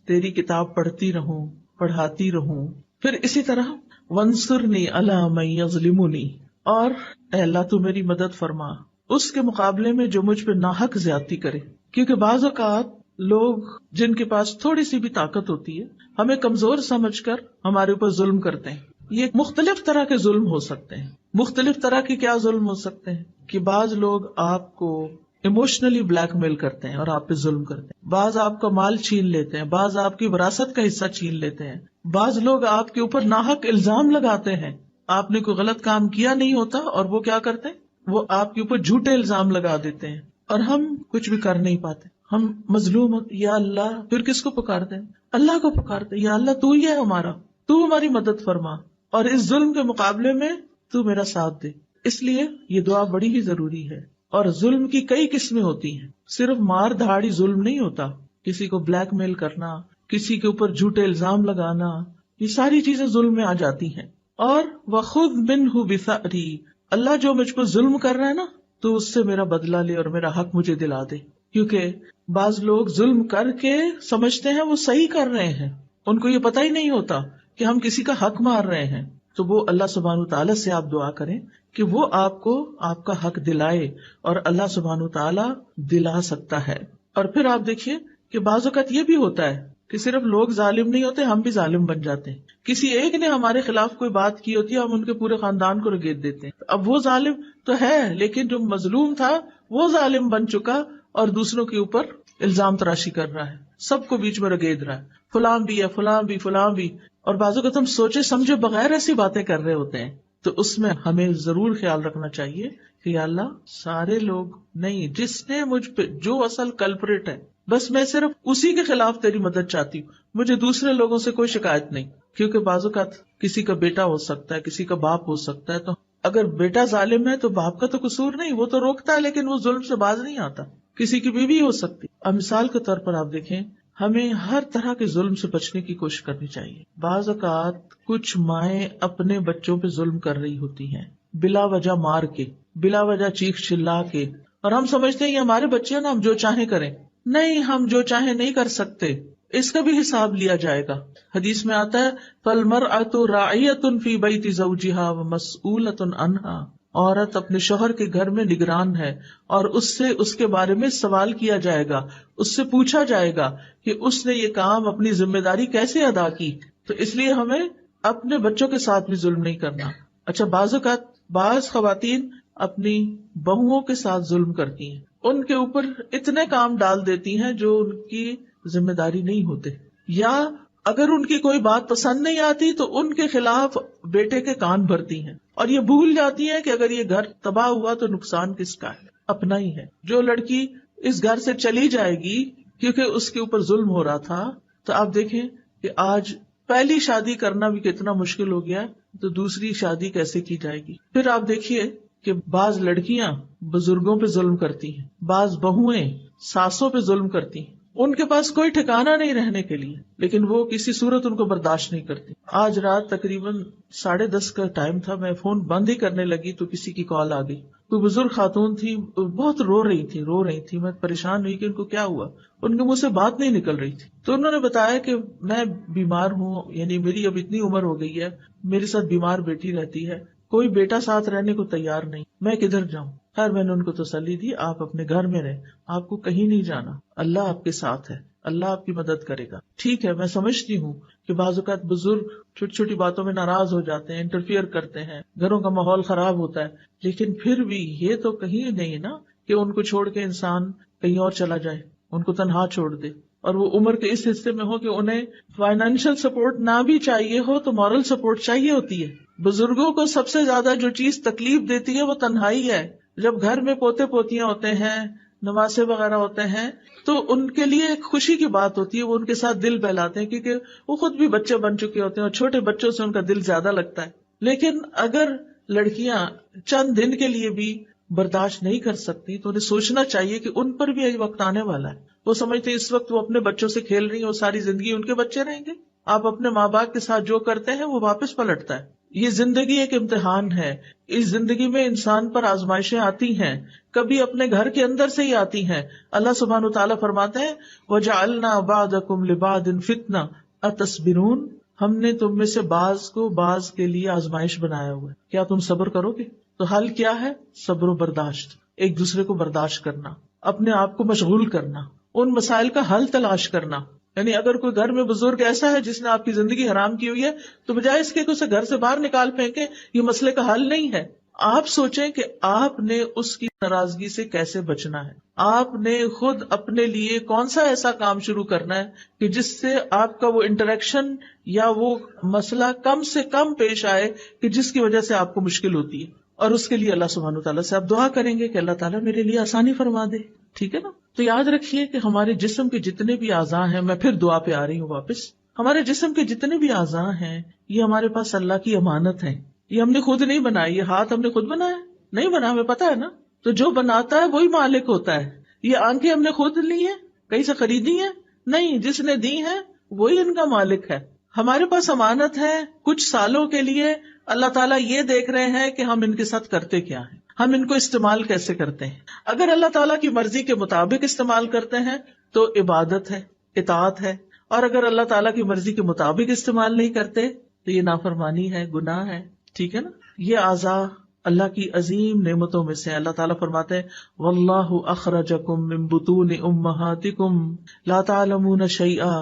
S1: تیری کتاب پڑھتی رہوں، پڑھاتی رہوں. پھر اسی طرح وَانصُرْنِي عَلَىٰ مَن يَظْلِمُنِي، اور اے اللہ تو میری مدد فرما اس کے مقابلے میں جو مجھ پہ ناحق زیادتی کرے. کیونکہ بعض اوقات لوگ جن کے پاس تھوڑی سی بھی طاقت ہوتی ہے ہمیں کمزور سمجھ کر ہمارے اوپر ظلم کرتے ہیں. یہ مختلف طرح کے ظلم ہو سکتے ہیں. مختلف طرح کے کیا ظلم ہو سکتے ہیں کہ بعض لوگ آپ کو ایموشنلی بلیک میل کرتے ہیں اور آپ پہ ظلم کرتے ہیں. بعض آپ کا مال چھین لیتے ہیں، بعض آپ کی وراثت کا حصہ چھین لیتے ہیں. بعض لوگ آپ کے اوپر ناحق الزام لگاتے ہیں. آپ نے کوئی غلط کام کیا نہیں ہوتا اور وہ کیا کرتے ہیں، وہ آپ کے اوپر جھوٹے الزام لگا دیتے ہیں اور ہم کچھ بھی کر نہیں پاتے. ہم مظلوم ہوتے، یا اللہ پھر کس کو پکارتے ہیں؟ اللہ کو پکارتے ہیں، یا اللہ تو ہی ہے ہمارا، تو ہماری مدد فرما اور اس ظلم کے مقابلے میں تو میرا ساتھ دے. اس لیے یہ دعا بڑی ہی ضروری ہے. اور ظلم کی کئی قسمیں ہوتی ہیں، صرف مار دھاڑی ظلم نہیں ہوتا. کسی کو بلیک میل کرنا، کسی کے اوپر جھوٹے الزام لگانا، یہ ساری چیزیں ظلم میں آ جاتی ہیں. اور وَخُذْ مِنْهُ بِثَأْرِي، اللہ جو مجھ پر ظلم کر رہا ہے نا تو اس سے میرا بدلہ لے اور میرا حق مجھے دلا دے. کیونکہ بعض لوگ ظلم کر کے سمجھتے ہیں وہ صحیح کر رہے ہیں، ان کو یہ پتہ ہی نہیں ہوتا کہ ہم کسی کا حق مار رہے ہیں. تو وہ اللہ سبحانہ وتعالیٰ سے آپ دعا کریں کہ وہ آپ کو آپ کا حق دلائے، اور اللہ سبحانہ وتعالیٰ دلا سکتا ہے. اور پھر آپ دیکھیے کہ بعض اوقات یہ بھی ہوتا ہے کہ صرف لوگ ظالم نہیں ہوتے، ہم بھی ظالم بن جاتے ہیں. کسی ایک نے ہمارے خلاف کوئی بات کی ہوتی ہے، ہم ان کے پورے خاندان کو رگیت دیتے ہیں. اب وہ ظالم تو ہے لیکن جو مظلوم تھا وہ ظالم بن چکا اور دوسروں کے اوپر الزام تراشی کر رہا ہے، سب کو بیچ میں رگید رہا ہے، فلاں بھی ہے، فلاں بھی، فلاں بھی. اور بعض اوقات ہم سوچے سمجھے بغیر ایسی باتیں کر رہے ہوتے ہیں. تو اس میں ہمیں ضرور خیال رکھنا چاہیے کہ یا اللہ سارے لوگ نہیں، جس نے مجھ پہ جو اصل کلپریٹ ہے بس میں صرف اسی کے خلاف تیری مدد چاہتی ہوں، مجھے دوسرے لوگوں سے کوئی شکایت نہیں. کیونکہ بعض اوقات کسی کا بیٹا ہو سکتا ہے، کسی کا باپ ہو سکتا ہے، تو اگر بیٹا ظالم ہے تو باپ کا تو قصور نہیں، وہ تو روکتا ہے لیکن وہ ظلم سے باز نہیں آتا. کسی کی بیوی ہو سکتی. اب مثال کے طور پر آپ دیکھیں، ہمیں ہر طرح کے ظلم سے بچنے کی کوشش کرنی چاہیے. بعض اوقات کچھ مائیں اپنے بچوں پہ ظلم کر رہی ہوتی ہیں، بلا وجہ مار کے، بلا وجہ چیخ چلا کے، اور ہم سمجھتے ہیں یہ ہمارے بچے ہیں نا، ہم جو چاہیں کریں. نہیں، ہم جو چاہیں نہیں کر سکتے، اس کا بھی حساب لیا جائے گا. حدیث میں آتا ہے فَالْمَرْأَةُ رَاعِيَةٌ فِي بَيْتِ زَوْجِهَا وَمَسْئُولَةٌ عَنْهَا، عورت اپنے شوہر کے گھر میں نگران ہے اور اس سے اس کے بارے میں سوال کیا جائے گا، اس سے پوچھا جائے گا کہ اس نے یہ کام اپنی ذمہ داری کیسے ادا کی. تو اس لیے ہمیں اپنے بچوں کے ساتھ بھی ظلم نہیں کرنا. اچھا، بعض اوقات بعض خواتین اپنی بہوؤں کے ساتھ ظلم کرتی ہیں، ان کے اوپر اتنے کام ڈال دیتی ہیں جو ان کی ذمہ داری نہیں ہوتے، یا اگر ان کی کوئی بات پسند نہیں آتی تو ان کے خلاف بیٹے کے کان بھرتی ہیں، اور یہ بھول جاتی ہیں کہ اگر یہ گھر تباہ ہوا تو نقصان کس کا ہے؟ اپنا ہی ہے. جو لڑکی اس گھر سے چلی جائے گی کیونکہ اس کے اوپر ظلم ہو رہا تھا، تو آپ دیکھیں کہ آج پہلی شادی کرنا بھی کتنا مشکل ہو گیا، تو دوسری شادی کیسے کی جائے گی؟ پھر آپ دیکھیے کہ بعض لڑکیاں بزرگوں پہ ظلم کرتی ہیں، بعض بہویں ساسوں پہ ظلم کرتی ہیں. ان کے پاس کوئی ٹھکانہ نہیں رہنے کے لیے، لیکن وہ کسی صورت ان کو برداشت نہیں کرتی. آج رات تقریباً 10:30 کا ٹائم تھا، میں فون بند ہی کرنے لگی تو کسی کی کال آ گئی. کوئی بزرگ خاتون تھی، بہت رو رہی تھی. میں پریشان ہوئی کہ ان کو کیا ہوا، ان کے منہ سے بات نہیں نکل رہی تھی. تو انہوں نے بتایا کہ میں بیمار ہوں، یعنی میری اب اتنی عمر ہو گئی ہے، میرے ساتھ بیمار بیٹی رہتی ہے، کوئی بیٹا ساتھ رہنے کو تیار نہیں، میں کدھر جاؤں. خیر میں نے ان کو تسلی دی، آپ اپنے گھر میں رہیں، آپ کو کہیں نہیں جانا، اللہ آپ کے ساتھ ہے، اللہ آپ کی مدد کرے گا. ٹھیک ہے، میں سمجھتی ہوں کہ بعض اوقات بزرگ چھوٹی چھوٹی باتوں میں ناراض ہو جاتے ہیں، انٹرفیئر کرتے ہیں، گھروں کا ماحول خراب ہوتا ہے، لیکن پھر بھی یہ تو کہیں نہیں نا کہ ان کو چھوڑ کے انسان کہیں اور چلا جائے، ان کو تنہا چھوڑ دے، اور وہ عمر کے اس حصے میں ہو کہ انہیں فائنینشیل سپورٹ نہ بھی چاہیے ہو تو مورل سپورٹ چاہیے ہوتی ہے. بزرگوں کو سب سے زیادہ جو چیز تکلیف دیتی ہے وہ تنہائی ہے. جب گھر میں پوتے پوتیاں ہوتے ہیں، نواسے وغیرہ ہوتے ہیں، تو ان کے لیے ایک خوشی کی بات ہوتی ہے، وہ ان کے ساتھ دل بہلاتے ہیں کیونکہ وہ خود بھی بچے بن چکے ہوتے ہیں اور چھوٹے بچوں سے ان کا دل زیادہ لگتا ہے. لیکن اگر لڑکیاں چند دن کے لیے بھی برداشت نہیں کر سکتی تو انہیں سوچنا چاہیے کہ ان پر بھی ایک وقت آنے والا ہے، وہ سمجھتے ہیں اس وقت وہ اپنے بچوں سے کھیل رہی ہیں، وہ ساری زندگی ان کے بچے رہیں گے. آپ اپنے ماں باپ کے ساتھ جو کرتے ہیں وہ واپس پلٹتا ہے. یہ زندگی ایک امتحان ہے. اس زندگی میں انسان پر آزمائشیں آتی ہیں، کبھی اپنے گھر کے اندر سے ہی آتی ہیں. اللہ سبحانہ وتعالیٰ فرماتے ہیں وَجَعَلْنَا بَعْضَكُمْ لِبَعْضٍ فِتْنَةً أَتَصْبِرُونَ، ہم نے تم میں سے بعض کو بعض کے لیے آزمائش بنایا ہوا ہے، کیا تم صبر کرو گے؟ تو حل کیا ہے؟ صبر و برداشت، ایک دوسرے کو برداشت کرنا، اپنے آپ کو مشغول کرنا، ان مسائل کا حل تلاش کرنا. یعنی اگر کوئی گھر میں بزرگ ایسا ہے جس نے آپ کی زندگی حرام کی ہوئی ہے تو بجائے اس کے کہ اسے گھر سے باہر نکال پھینکیں، یہ مسئلے کا حل نہیں ہے. آپ سوچیں کہ آپ نے اس کی ناراضگی سے کیسے بچنا ہے. آپ نے خود اپنے لیے کون سا ایسا کام شروع کرنا ہے کہ جس سے آپ کا وہ انٹریکشن یا وہ مسئلہ کم سے کم پیش آئے کہ جس کی وجہ سے آپ کو مشکل ہوتی ہے. اور اس کے لیے اللہ سبحانہ وتعالیٰ سے آپ دعا کریں گے کہ اللہ تعالیٰ میرے لیے آسانی فرما دے. ٹھیک ہے نا؟ تو یاد رکھیے کہ ہمارے جسم کے جتنے بھی اعضاء ہیں، میں پھر دعا پہ آ رہی ہوں واپس، ہمارے جسم کے جتنے بھی اعضاء ہیں یہ ہمارے پاس اللہ کی امانت ہے. یہ ہم نے خود نہیں بنائی. یہ ہاتھ ہم نے خود بنایا نہیں، بنا، ہمیں پتا ہے نا. تو جو بناتا ہے وہی مالک ہوتا ہے. یہ آنکھیں ہم نے خود لی ہیں، کہیں سے خریدی ہیں؟ نہیں، جس نے دی ہیں وہی ان کا مالک ہے. ہمارے پاس امانت ہے. کچھ سالوں کے لیے اللہ تعالیٰ یہ دیکھ رہے ہیں کہ ہم ان کے ساتھ کرتے کیا ہیں، ہم ان کو استعمال کیسے کرتے ہیں. اگر اللہ تعالیٰ کی مرضی کے مطابق استعمال کرتے ہیں تو عبادت ہے، اطاعت ہے. اور اگر اللہ تعالیٰ کی مرضی کے مطابق استعمال نہیں کرتے تو یہ نافرمانی ہے، گناہ ہے. ٹھیک ہے نا؟ یہ اعضاء اللہ کی عظیم نعمتوں میں سے. اللہ تعالیٰ فرماتے ہیں واللہ اخرجکم من بطون امہاتکم لا تعلمون شیئا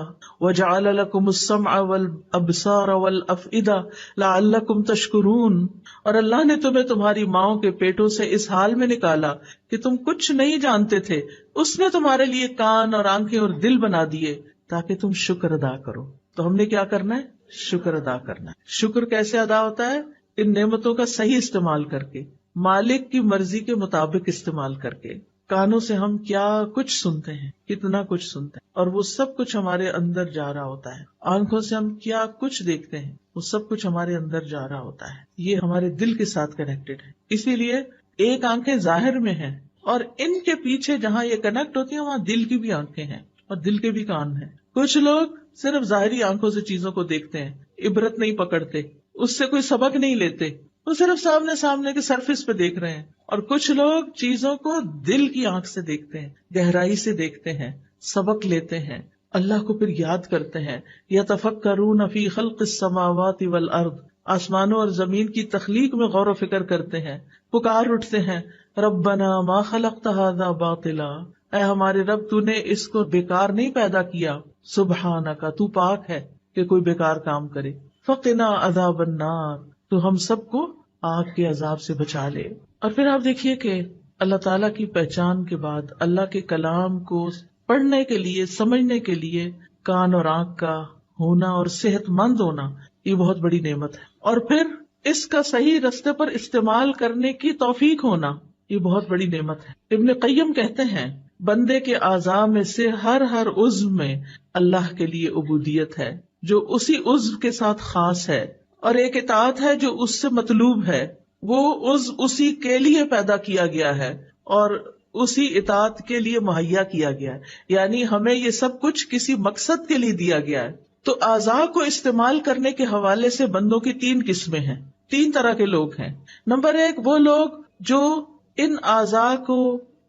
S1: وجعل لکم السمع والابصار والافئدہ لعلکم تشکرون. اور اللہ نے تمہیں تمہاری ماؤں کے پیٹوں سے اس حال میں نکالا کہ تم کچھ نہیں جانتے تھے. اس نے تمہارے لیے کان اور آنکھیں اور دل بنا دیے تاکہ تم شکر ادا کرو. تو ہم نے کیا کرنا ہے؟ شکر ادا کرنا ہے. شکر کیسے ادا ہوتا ہے؟ ان نعمتوں کا صحیح استعمال کر کے، مالک کی مرضی کے مطابق استعمال کر کے. کانوں سے ہم کیا کچھ سنتے ہیں، کتنا کچھ سنتے ہیں، اور وہ سب کچھ ہمارے اندر جا رہا ہوتا ہے. آنکھوں سے ہم کیا کچھ دیکھتے ہیں، وہ سب کچھ ہمارے اندر جا رہا ہوتا ہے. یہ ہمارے دل کے ساتھ کنیکٹڈ ہے. اسی لیے ایک آنکھیں ظاہر میں ہیں اور ان کے پیچھے جہاں یہ کنیکٹ ہوتی ہیں وہاں دل کی بھی آنکھیں ہیں اور دل کے بھی کان ہیں. کچھ لوگ صرف ظاہری آنکھوں سے چیزوں کو دیکھتے ہیں، عبرت نہیں پکڑتے، اس سے کوئی سبق نہیں لیتے، وہ صرف سامنے کے سرفیس پہ دیکھ رہے ہیں. اور کچھ لوگ چیزوں کو دل کی آنکھ سے دیکھتے ہیں، گہرائی سے دیکھتے ہیں، سبق لیتے ہیں، اللہ کو پھر یاد کرتے ہیں. یتفکرون فی خلق السماوات والارض، آسمانوں اور زمین کی تخلیق میں غور و فکر کرتے ہیں، پکار اٹھتے ہیں ربنا ما خلقت ھذا باطلا، اے ہمارے رب تو نے اس کو بیکار نہیں پیدا کیا، سبحانک تو پاک ہے کہ کوئی بیکار کام کرے، فقنا عذاب النار تو ہم سب کو آگ کے عذاب سے بچا لے. اور پھر آپ دیکھیے کہ اللہ تعالیٰ کی پہچان کے بعد اللہ کے کلام کو پڑھنے کے لیے، سمجھنے کے لیے کان اور آنکھ کا ہونا اور صحت مند ہونا یہ بہت بڑی نعمت ہے. اور پھر اس کا صحیح رستے پر استعمال کرنے کی توفیق ہونا یہ بہت بڑی نعمت ہے. ابن قیم کہتے ہیں بندے کے اعضاء میں سے ہر عضو میں اللہ کے لیے عبودیت ہے جو اسی عضو کے ساتھ خاص ہے، اور ایک اطاعت ہے جو اس سے مطلوب ہے. وہ عضو اسی کے لیے پیدا کیا گیا ہے اور اسی اطاعت کے لیے مہیا کیا گیا ہے. یعنی ہمیں یہ سب کچھ کسی مقصد کے لیے دیا گیا ہے. تو اعضاء کو استعمال کرنے کے حوالے سے بندوں کی 3 قسمیں ہیں، 3 طرح کے لوگ ہیں. نمبر 1 وہ لوگ جو ان اعضاء کو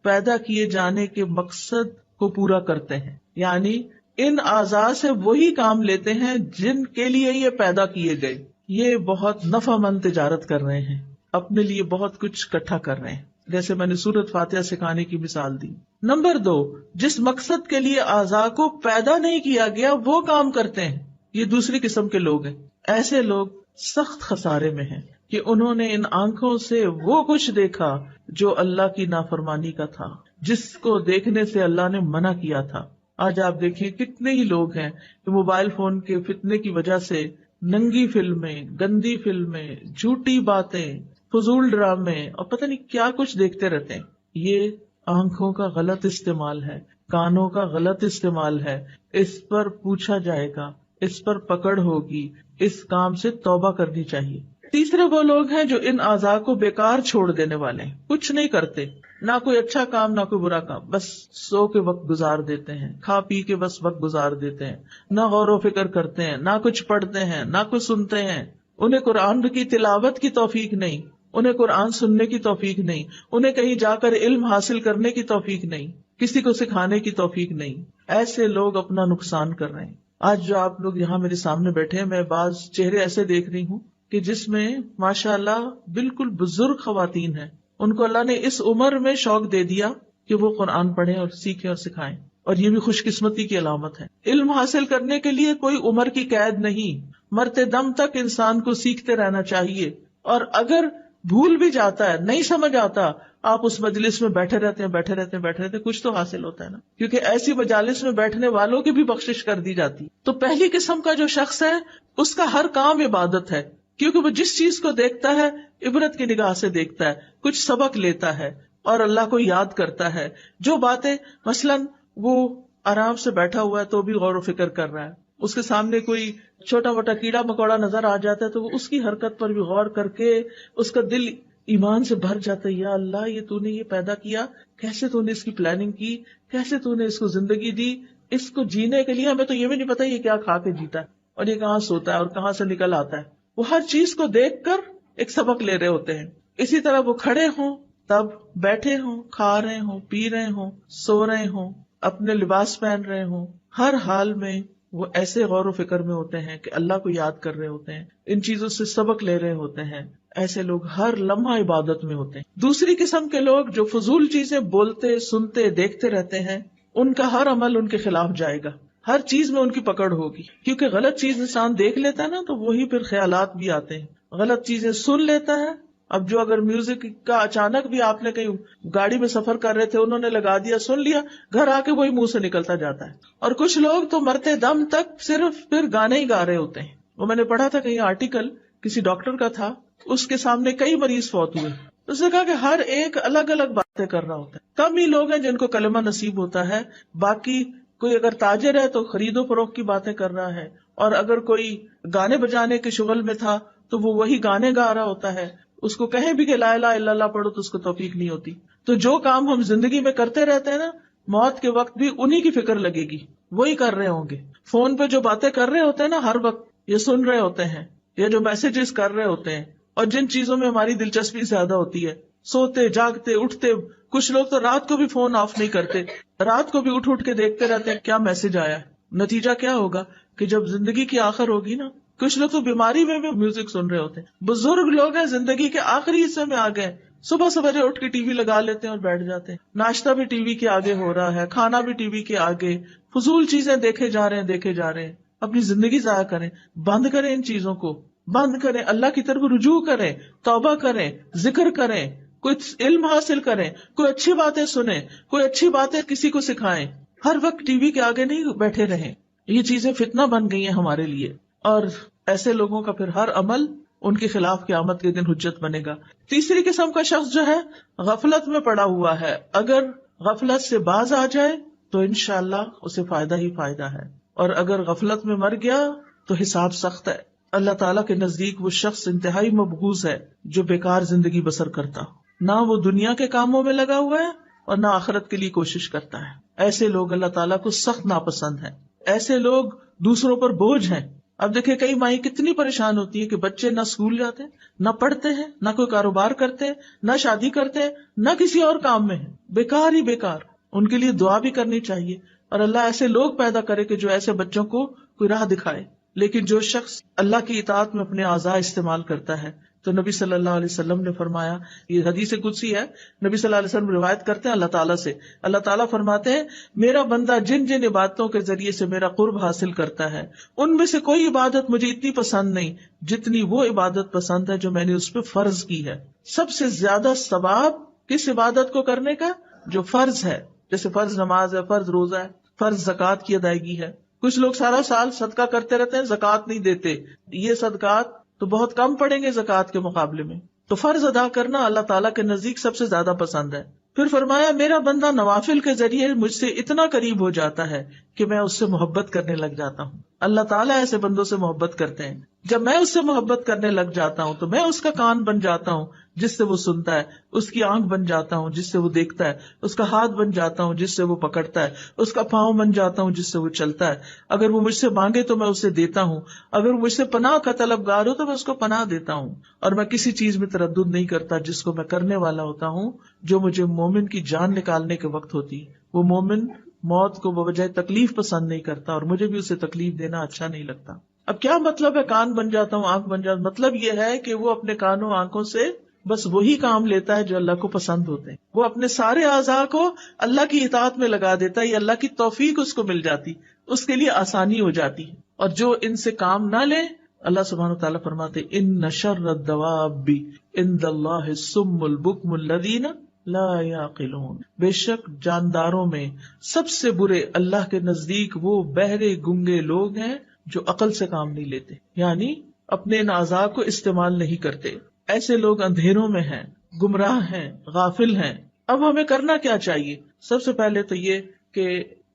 S1: پیدا کیے جانے کے مقصد کو پورا کرتے ہیں، یعنی ان اعضاء سے وہی کام لیتے ہیں جن کے لیے یہ پیدا کیے گئے. یہ بہت نفع مند تجارت کر رہے ہیں، اپنے لیے بہت کچھ اکٹھا کر رہے ہیں، جیسے میں نے سورۃ فاتحہ سکھانے کی مثال دی. نمبر 2 جس مقصد کے لیے اعضاء کو پیدا نہیں کیا گیا وہ کام کرتے ہیں، یہ دوسری قسم کے لوگ ہیں. ایسے لوگ سخت خسارے میں ہیں کہ انہوں نے ان آنکھوں سے وہ کچھ دیکھا جو اللہ کی نافرمانی کا تھا، جس کو دیکھنے سے اللہ نے منع کیا تھا. آج آپ دیکھیں کتنے ہی لوگ ہیں کہ موبائل فون کے فتنے کی وجہ سے ننگی فلمیں، گندی فلمیں، جھوٹی باتیں، فضول ڈرامے اور پتہ نہیں کیا کچھ دیکھتے رہتے ہیں. یہ آنکھوں کا غلط استعمال ہے، کانوں کا غلط استعمال ہے. اس پر پوچھا جائے گا، اس پر پکڑ ہوگی، اس کام سے توبہ کرنی چاہیے. تیسرے وہ لوگ ہیں جو ان اعضاء کو بیکار چھوڑ دینے والے ہیں، کچھ نہیں کرتے، نہ کوئی اچھا کام نہ کوئی برا کام، بس سو کے وقت گزار دیتے ہیں، کھا پی کے بس وقت گزار دیتے ہیں، نہ غور و فکر کرتے ہیں، نہ کچھ پڑھتے ہیں، نہ کچھ سنتے ہیں. انہیں قرآن کی تلاوت کی توفیق نہیں، انہیں قرآن سننے کی توفیق نہیں، انہیں کہیں جا کر علم حاصل کرنے کی توفیق نہیں، کسی کو سکھانے کی توفیق نہیں. ایسے لوگ اپنا نقصان کر رہے ہیں. آج جو آپ لوگ یہاں میرے سامنے بیٹھے ہیں، میں بعض چہرے ایسے دیکھ رہی ہوں کہ جس میں ماشاءاللہ بالکل بزرگ خواتین ہیں، ان کو اللہ نے اس عمر میں شوق دے دیا کہ وہ قرآن پڑھیں اور سیکھیں اور سکھائیں، اور یہ بھی خوش قسمتی کی علامت ہے. علم حاصل کرنے کے لیے کوئی عمر کی قید نہیں، مرتے دم تک انسان کو سیکھتے رہنا چاہیے. اور اگر بھول بھی جاتا ہے، نہیں سمجھ آتا، آپ اس مجلس میں بیٹھے رہتے ہیں، کچھ تو حاصل ہوتا ہے نا، کیونکہ ایسی مجالس میں بیٹھنے والوں کی بھی بخشش کر دی جاتی. تو پہلی قسم کا جو شخص ہے اس کا ہر کام عبادت ہے، کیونکہ وہ جس چیز کو دیکھتا ہے عبرت کی نگاہ سے دیکھتا ہے، کچھ سبق لیتا ہے اور اللہ کو یاد کرتا ہے. جو باتیں مثلاً وہ آرام سے بیٹھا ہوا ہے تو بھی غور و فکر کر رہا ہے، اس کے سامنے کوئی چھوٹا موٹا کیڑا مکوڑا نظر آ جاتا ہے تو وہ اس کی حرکت پر بھی غور کر کے اس کا دل ایمان سے بھر جاتا ہے. یا اللہ، یہ تو نے یہ پیدا کیا، کیسے تو نے اس کی پلاننگ کی، کیسے تو نے اس کو زندگی دی، اس کو جینے کے لیے ہمیں تو یہ بھی نہیں پتا یہ کیا کھا کے جیتا ہے اور یہ کہاں سوتا ہے اور کہاں سے نکل آتا ہے. وہ ہر چیز کو دیکھ کر ایک سبق لے رہے ہوتے ہیں. اسی طرح وہ کھڑے ہوں تب، بیٹھے ہوں، کھا رہے ہوں، پی رہے ہوں، سو رہے ہوں، اپنے لباس پہن رہے ہوں، ہر حال میں وہ ایسے غور و فکر میں ہوتے ہیں کہ اللہ کو یاد کر رہے ہوتے ہیں، ان چیزوں سے سبق لے رہے ہوتے ہیں. ایسے لوگ ہر لمحہ عبادت میں ہوتے ہیں. دوسری قسم کے لوگ جو فضول چیزیں بولتے، سنتے، دیکھتے رہتے ہیں، ان کا ہر عمل ان کے خلاف جائے گا، ہر چیز میں ان کی پکڑ ہوگی. کیونکہ غلط چیز انسان دیکھ لیتا ہے نا تو وہی پھر خیالات بھی آتے ہیں. غلط چیزیں سن لیتا ہے. اب جو اگر میوزک کا اچانک بھی آپ نے کہیں گاڑی میں سفر کر رہے تھے، انہوں نے لگا دیا، سن لیا، گھر آ کے وہی منہ سے نکلتا جاتا ہے. اور کچھ لوگ تو مرتے دم تک صرف پھر گانے ہی گا رہے ہوتے ہیں. وہ میں نے پڑھا تھا کہیں آرٹیکل، کسی ڈاکٹر کا تھا، اس کے سامنے کئی مریض فوت ہوئے. اس نے کہا کہ ہر ایک الگ الگ باتیں کر رہا ہوتا ہے. کم ہی لوگ ہیں جن کو کلمہ نصیب ہوتا ہے. باقی کوئی اگر تاجر ہے تو خرید و فروخت کی باتیں کر رہا ہے، اور اگر کوئی گانے بجانے کے شغل میں تھا تو وہ وہی گانے گا رہا ہوتا ہے. اس کو کہیں بھی کہ لا الہ الا اللہ پڑھو تو اس کو توفیق نہیں ہوتی. تو جو کام ہم زندگی میں کرتے رہتے ہیں نا، موت کے وقت بھی انہی کی فکر لگے گی، وہی کر رہے ہوں گے. فون پہ جو باتیں کر رہے ہوتے ہیں نا ہر وقت، یہ سن رہے ہوتے ہیں، یہ جو میسجز کر رہے ہوتے ہیں، اور جن چیزوں میں ہماری دلچسپی زیادہ ہوتی ہے، سوتے جاگتے اٹھتے. کچھ لوگ تو رات کو بھی فون آف نہیں کرتے، رات کو بھی اٹھ کے دیکھتے رہتے ہیں کیا میسج آیا. نتیجہ کیا ہوگا کہ جب زندگی کی آخر ہوگی نا، کچھ لوگ تو بیماری میں بھی میوزک سن رہے ہوتے ہیں. بزرگ لوگ ہیں زندگی کے آخری حصے میں آ گئے، صبح سویرے اٹھ کے ٹی وی لگا لیتے ہیں اور بیٹھ جاتے ہیں. ناشتہ بھی ٹی وی کے آگے ہو رہا ہے، کھانا بھی ٹی وی کے آگے، فضول چیزیں دیکھے جا رہے ہیں. اپنی زندگی ضائع کریں. بند کریں ان چیزوں کو، بند کریں، اللہ کی طرف رجوع کریں، توبہ کریں، ذکر کریں، کچھ علم حاصل کریں، کوئی اچھی باتیں سنیں، کوئی اچھی باتیں کسی کو سکھائیں. ہر وقت ٹی وی کے آگے نہیں بیٹھے رہیں. یہ چیزیں فتنہ بن گئی ہیں ہمارے لیے، اور ایسے لوگوں کا پھر ہر عمل ان کے خلاف قیامت کے دن حجت بنے گا. تیسری قسم کا شخص جو ہے غفلت میں پڑا ہوا ہے، اگر غفلت سے باز آ جائے تو انشاءاللہ اسے فائدہ ہی فائدہ ہے، اور اگر غفلت میں مر گیا تو حساب سخت ہے. اللہ تعالیٰ کے نزدیک وہ شخص انتہائی مبغوض ہے جو بیکار زندگی بسر کرتا، نہ وہ دنیا کے کاموں میں لگا ہوا ہے اور نہ آخرت کے لیے کوشش کرتا ہے. ایسے لوگ اللہ تعالیٰ کو سخت ناپسند ہیں. ایسے لوگ دوسروں پر بوجھ ہیں. اب دیکھیں کئی مائیں کتنی پریشان ہوتی ہیں کہ بچے نہ اسکول جاتے، نہ پڑھتے ہیں، نہ کوئی کاروبار کرتے ہیں، نہ شادی کرتے ہیں، نہ کسی اور کام میں ہیں، بیکار ہی بیکار. ان کے لیے دعا بھی کرنی چاہیے، اور اللہ ایسے لوگ پیدا کرے کہ جو ایسے بچوں کو کوئی راہ دکھائے. لیکن جو شخص اللہ کی اطاعت میں اپنے اعضاء استعمال کرتا ہے تو نبی صلی اللہ علیہ وسلم نے فرمایا، یہ حدیث قدسی ہے، نبی صلی اللہ علیہ وسلم روایت کرتے ہیں اللہ تعالیٰ سے، اللہ تعالیٰ فرماتے ہیں میرا بندہ جن جن عبادتوں کے ذریعے سے میرا قرب حاصل کرتا ہے ان میں سے کوئی عبادت مجھے اتنی پسند نہیں جتنی وہ عبادت پسند ہے جو میں نے اس پہ فرض کی ہے. سب سے زیادہ ثواب کس عبادت کو کرنے کا؟ جو فرض ہے، جیسے فرض نماز ہے، فرض روزہ ہے، فرض زکوٰۃ کی ادائیگی ہے. کچھ لوگ سارا سال صدقہ کرتے رہتے ہیں، زکوٰۃ نہیں دیتے. یہ صدقات تو بہت کم پڑیں گے زکوٰۃ کے مقابلے میں. تو فرض ادا کرنا اللہ تعالیٰ کے نزدیک سب سے زیادہ پسند ہے. پھر فرمایا میرا بندہ نوافل کے ذریعے مجھ سے اتنا قریب ہو جاتا ہے کہ میں اس سے محبت کرنے لگ جاتا ہوں. اللہ تعالیٰ ایسے بندوں سے محبت کرتے ہیں جب میں اس سے محبت کرنے لگ جاتا ہوں تو میں اس کا کان بن جاتا ہوں جس سے وہ سنتا ہے، اس کی آنکھ بن جاتا ہوں جس سے وہ دیکھتا ہے، اس کا ہاتھ بن جاتا ہوں جس سے وہ پکڑتا ہے، اس کا پاؤں بن جاتا ہوں جس سے وہ چلتا ہے. اگر وہ مجھ سے مانگے تو میں اسے دیتا ہوں، اگر وہ مجھ سے پناہ کا طلبگار ہو تو میں اس کو پناہ دیتا ہوں. اور میں کسی چیز میں تردد نہیں کرتا جس کو میں کرنے والا ہوتا ہوں جو مجھے مومن کی جان نکالنے کے وقت ہوتی ہے. وہ مومن موت کو بوجہ تکلیف پسند نہیں کرتا، اور مجھے بھی اسے تکلیف دینا اچھا نہیں لگتا. اب کیا مطلب ہے کان بن جاتا ہوں، آنکھ بن جاتا ہوں؟ مطلب یہ ہے کہ وہ اپنے کانوں آنکھوں سے بس وہی کام لیتا ہے جو اللہ کو پسند ہوتے ہیں. وہ اپنے سارے اعضاء کو اللہ کی اطاعت میں لگا دیتا ہے، یہ اللہ کی توفیق اس کو مل جاتی، اس کے لیے آسانی ہو جاتی. اور جو ان سے کام نہ لے، اللہ سبحانہ وتعالیٰ فرماتے ان شر الدواب عند اللہ الصم البکم الذین لا یعقلون، بے شک جانداروں میں سب سے برے اللہ کے نزدیک وہ بہرے گنگے لوگ ہیں جو عقل سے کام نہیں لیتے، یعنی اپنے ان اعضاء کو استعمال نہیں کرتے. ایسے لوگ اندھیروں میں ہیں، گمراہ ہیں، غافل ہیں. اب ہمیں کرنا کیا چاہیے؟ سب سے پہلے تو یہ کہ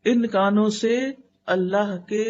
S1: ان کانوں سے اللہ کے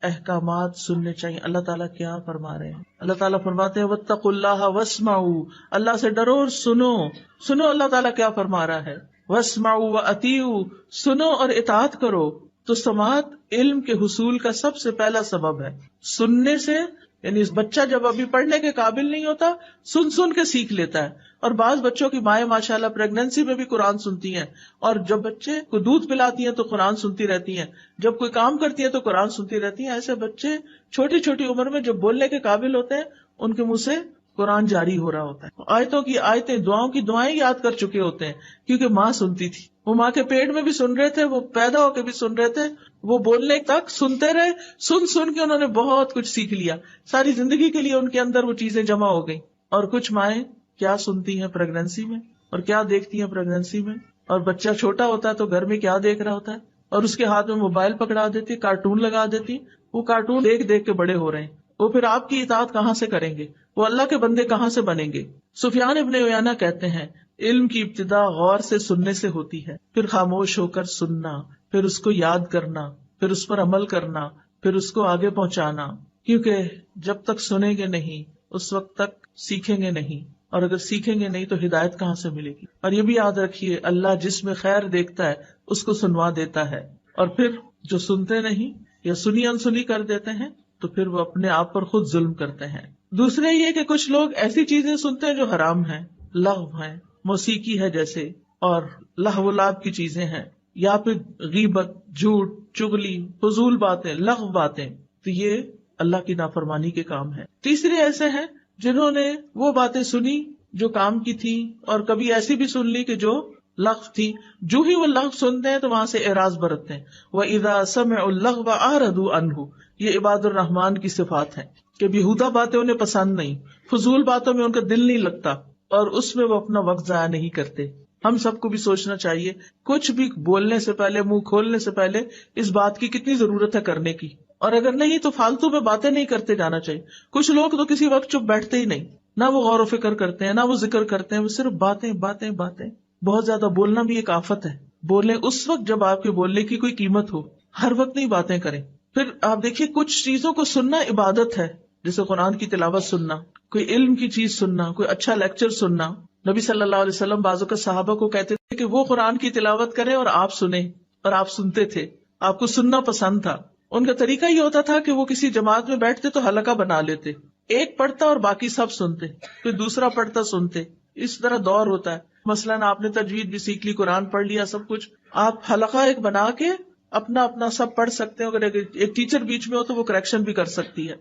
S1: احکامات سننے چاہیے. اللہ تعالیٰ کیا فرما رہے ہیں؟ اللہ تعالیٰ فرماتے ہیں واتقوا اللہ واسمعوا، اللہ سے ڈرو اور سنو اللہ تعالیٰ کیا فرما رہا ہے. واسمعوا واطیعوا، سنو اور اطاعت کرو. تو سماعت علم کے حصول کا سب سے پہلا سبب ہے. سننے سے، یعنی اس بچہ جب ابھی پڑھنے کے قابل نہیں ہوتا سن کے سیکھ لیتا ہے. اور بعض بچوں کی مائیں ماشاءاللہ پریگنینسی میں بھی قرآن سنتی ہیں، اور جب بچے کو دودھ پلاتی ہیں تو قرآن سنتی رہتی ہیں، جب کوئی کام کرتی ہیں تو قرآن سنتی رہتی ہیں. ایسے بچے چھوٹی چھوٹی عمر میں جب بولنے کے قابل ہوتے ہیں ان کے منہ سے قرآن جاری ہو رہا ہوتا ہے. آیتوں کی آیتیں، دعاؤں کی دعائیں یاد کر چکے ہوتے ہیں کیونکہ ماں سنتی تھی. وہ ماں کے پیٹ میں بھی سن رہے تھے، وہ پیدا ہو کے بھی سن رہے تھے، وہ بولنے تک سنتے رہے. سن کے انہوں نے بہت کچھ سیکھ لیا. ساری زندگی کے لیے ان کے اندر وہ چیزیں جمع ہو گئی. اور کچھ مائیں کیا سنتی ہیں پریگنینسی میں، اور کیا دیکھتی ہیں پریگنینسی میں. اور بچہ چھوٹا ہوتا ہے تو گھر میں کیا دیکھ رہا ہوتا ہے، اور اس کے ہاتھ میں موبائل پکڑا دیتی، کارٹون لگا دیتی. وہ کارٹون دیکھ کے بڑے ہو رہے ہیں. وہ پھر آپ کی اطاعت کہاں سے کریں گے؟ وہ اللہ کے بندے کہاں سے بنیں گے؟ سفیان ابن عیینہ کہتے ہیں علم کی ابتدا غور سے سننے سے ہوتی ہے، پھر خاموش ہو کر سننا، پھر اس کو یاد کرنا، پھر اس پر عمل کرنا، پھر اس کو آگے پہنچانا. کیونکہ جب تک سنیں گے نہیں اس وقت تک سیکھیں گے نہیں، اور اگر سیکھیں گے نہیں تو ہدایت کہاں سے ملے گی. اور یہ بھی یاد رکھیے اللہ جس میں خیر دیکھتا ہے اس کو سنوا دیتا ہے، اور پھر جو سنتے نہیں یا سنی انسنی کر دیتے ہیں تو پھر وہ اپنے آپ پر خود ظلم کرتے ہیں. دوسرے یہ کہ کچھ لوگ ایسی چیزیں سنتے ہیں جو حرام ہیں، لغو ہیں، موسیقی ہے جیسے، اور لہو و لعب کی چیزیں ہیں، یا پھر غیبت، جھوٹ، چغلی، فضول باتیں، لغو باتیں. تو یہ اللہ کی نافرمانی کے کام ہیں. تیسرے ایسے ہیں جنہوں نے وہ باتیں سنی جو کام کی تھی، اور کبھی ایسی بھی سن لی کہ جو لغو تھی. جو ہی وہ لغو سنتے ہیں تو وہاں سے اعراض برتتے ہیں. وَإِذَا سَمِعُوا اللَّغْوَ أَعْرَضُوا عَنْهُ، یہ عباد الرحمان کی صفات ہیں کہ بیہودہ باتیں انہیں پسند نہیں، فضول باتوں میں ان کا دل نہیں لگتا، اور اس میں وہ اپنا وقت ضائع نہیں کرتے. ہم سب کو بھی سوچنا چاہیے کچھ بھی بولنے سے پہلے، منہ کھولنے سے پہلے اس بات کی کتنی ضرورت ہے کرنے کی، اور اگر نہیں تو فالتو میں باتیں نہیں کرتے جانا چاہیے. کچھ لوگ تو کسی وقت چپ بیٹھتے ہی نہیں، نہ وہ غور و فکر کرتے ہیں، نہ وہ ذکر کرتے ہیں، وہ صرف باتیں باتیں باتیں. بہت زیادہ بولنا بھی ایک آفت ہے. بولیں اس وقت جب آپ کے بولنے کی کوئی قیمت ہو، ہر وقت نہیں باتیں کریں. پھر آپ دیکھیے کچھ چیزوں کو سننا عبادت ہے، جیسے قرآن کی تلاوت سننا، کوئی علم کی چیز سننا، کوئی اچھا لیکچر سننا. نبی صلی اللہ علیہ وسلم بعض اوقات صحابہ کو کہتے تھے کہ وہ قرآن کی تلاوت کریں اور آپ سنیں، اور آپ سنتے تھے، آپ کو سننا پسند تھا. ان کا طریقہ یہ ہوتا تھا کہ وہ کسی جماعت میں بیٹھتے تو حلقہ بنا لیتے، ایک پڑھتا اور باقی سب سنتے، پھر دوسرا پڑھتا سنتے. اس طرح دور ہوتا ہے. مثلاً آپ نے تجوید بھی سیکھ لی، قرآن پڑھ لیا، سب کچھ، آپ حلقہ ایک بنا کے اپنا اپنا سب پڑھ سکتے ہیں. اگر ایک ٹیچر بیچ میں ہو تو وہ کریکشن بھی کر سکتی ہے.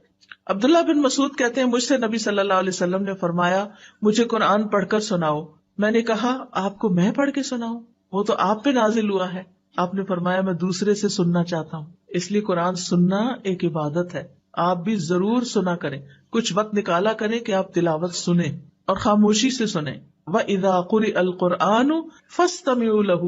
S1: عبداللہ بن مسعود کہتے ہیں مجھ سے نبی صلی اللہ علیہ وسلم نے فرمایا مجھے قرآن پڑھ کر سناؤ. میں نے کہا آپ کو میں پڑھ کے سناؤں؟ وہ تو آپ پہ نازل ہوا ہے. آپ نے فرمایا میں دوسرے سے سننا چاہتا ہوں. اس لیے قرآن سننا ایک عبادت ہے. آپ بھی ضرور سنا کریں، کچھ وقت نکالا کریں کہ آپ تلاوت سنیں اور خاموشی سے سنیں. وَإِذَا قُرِئَ الْقُرْآنُ فَاسْتَمِعُوا لَهُ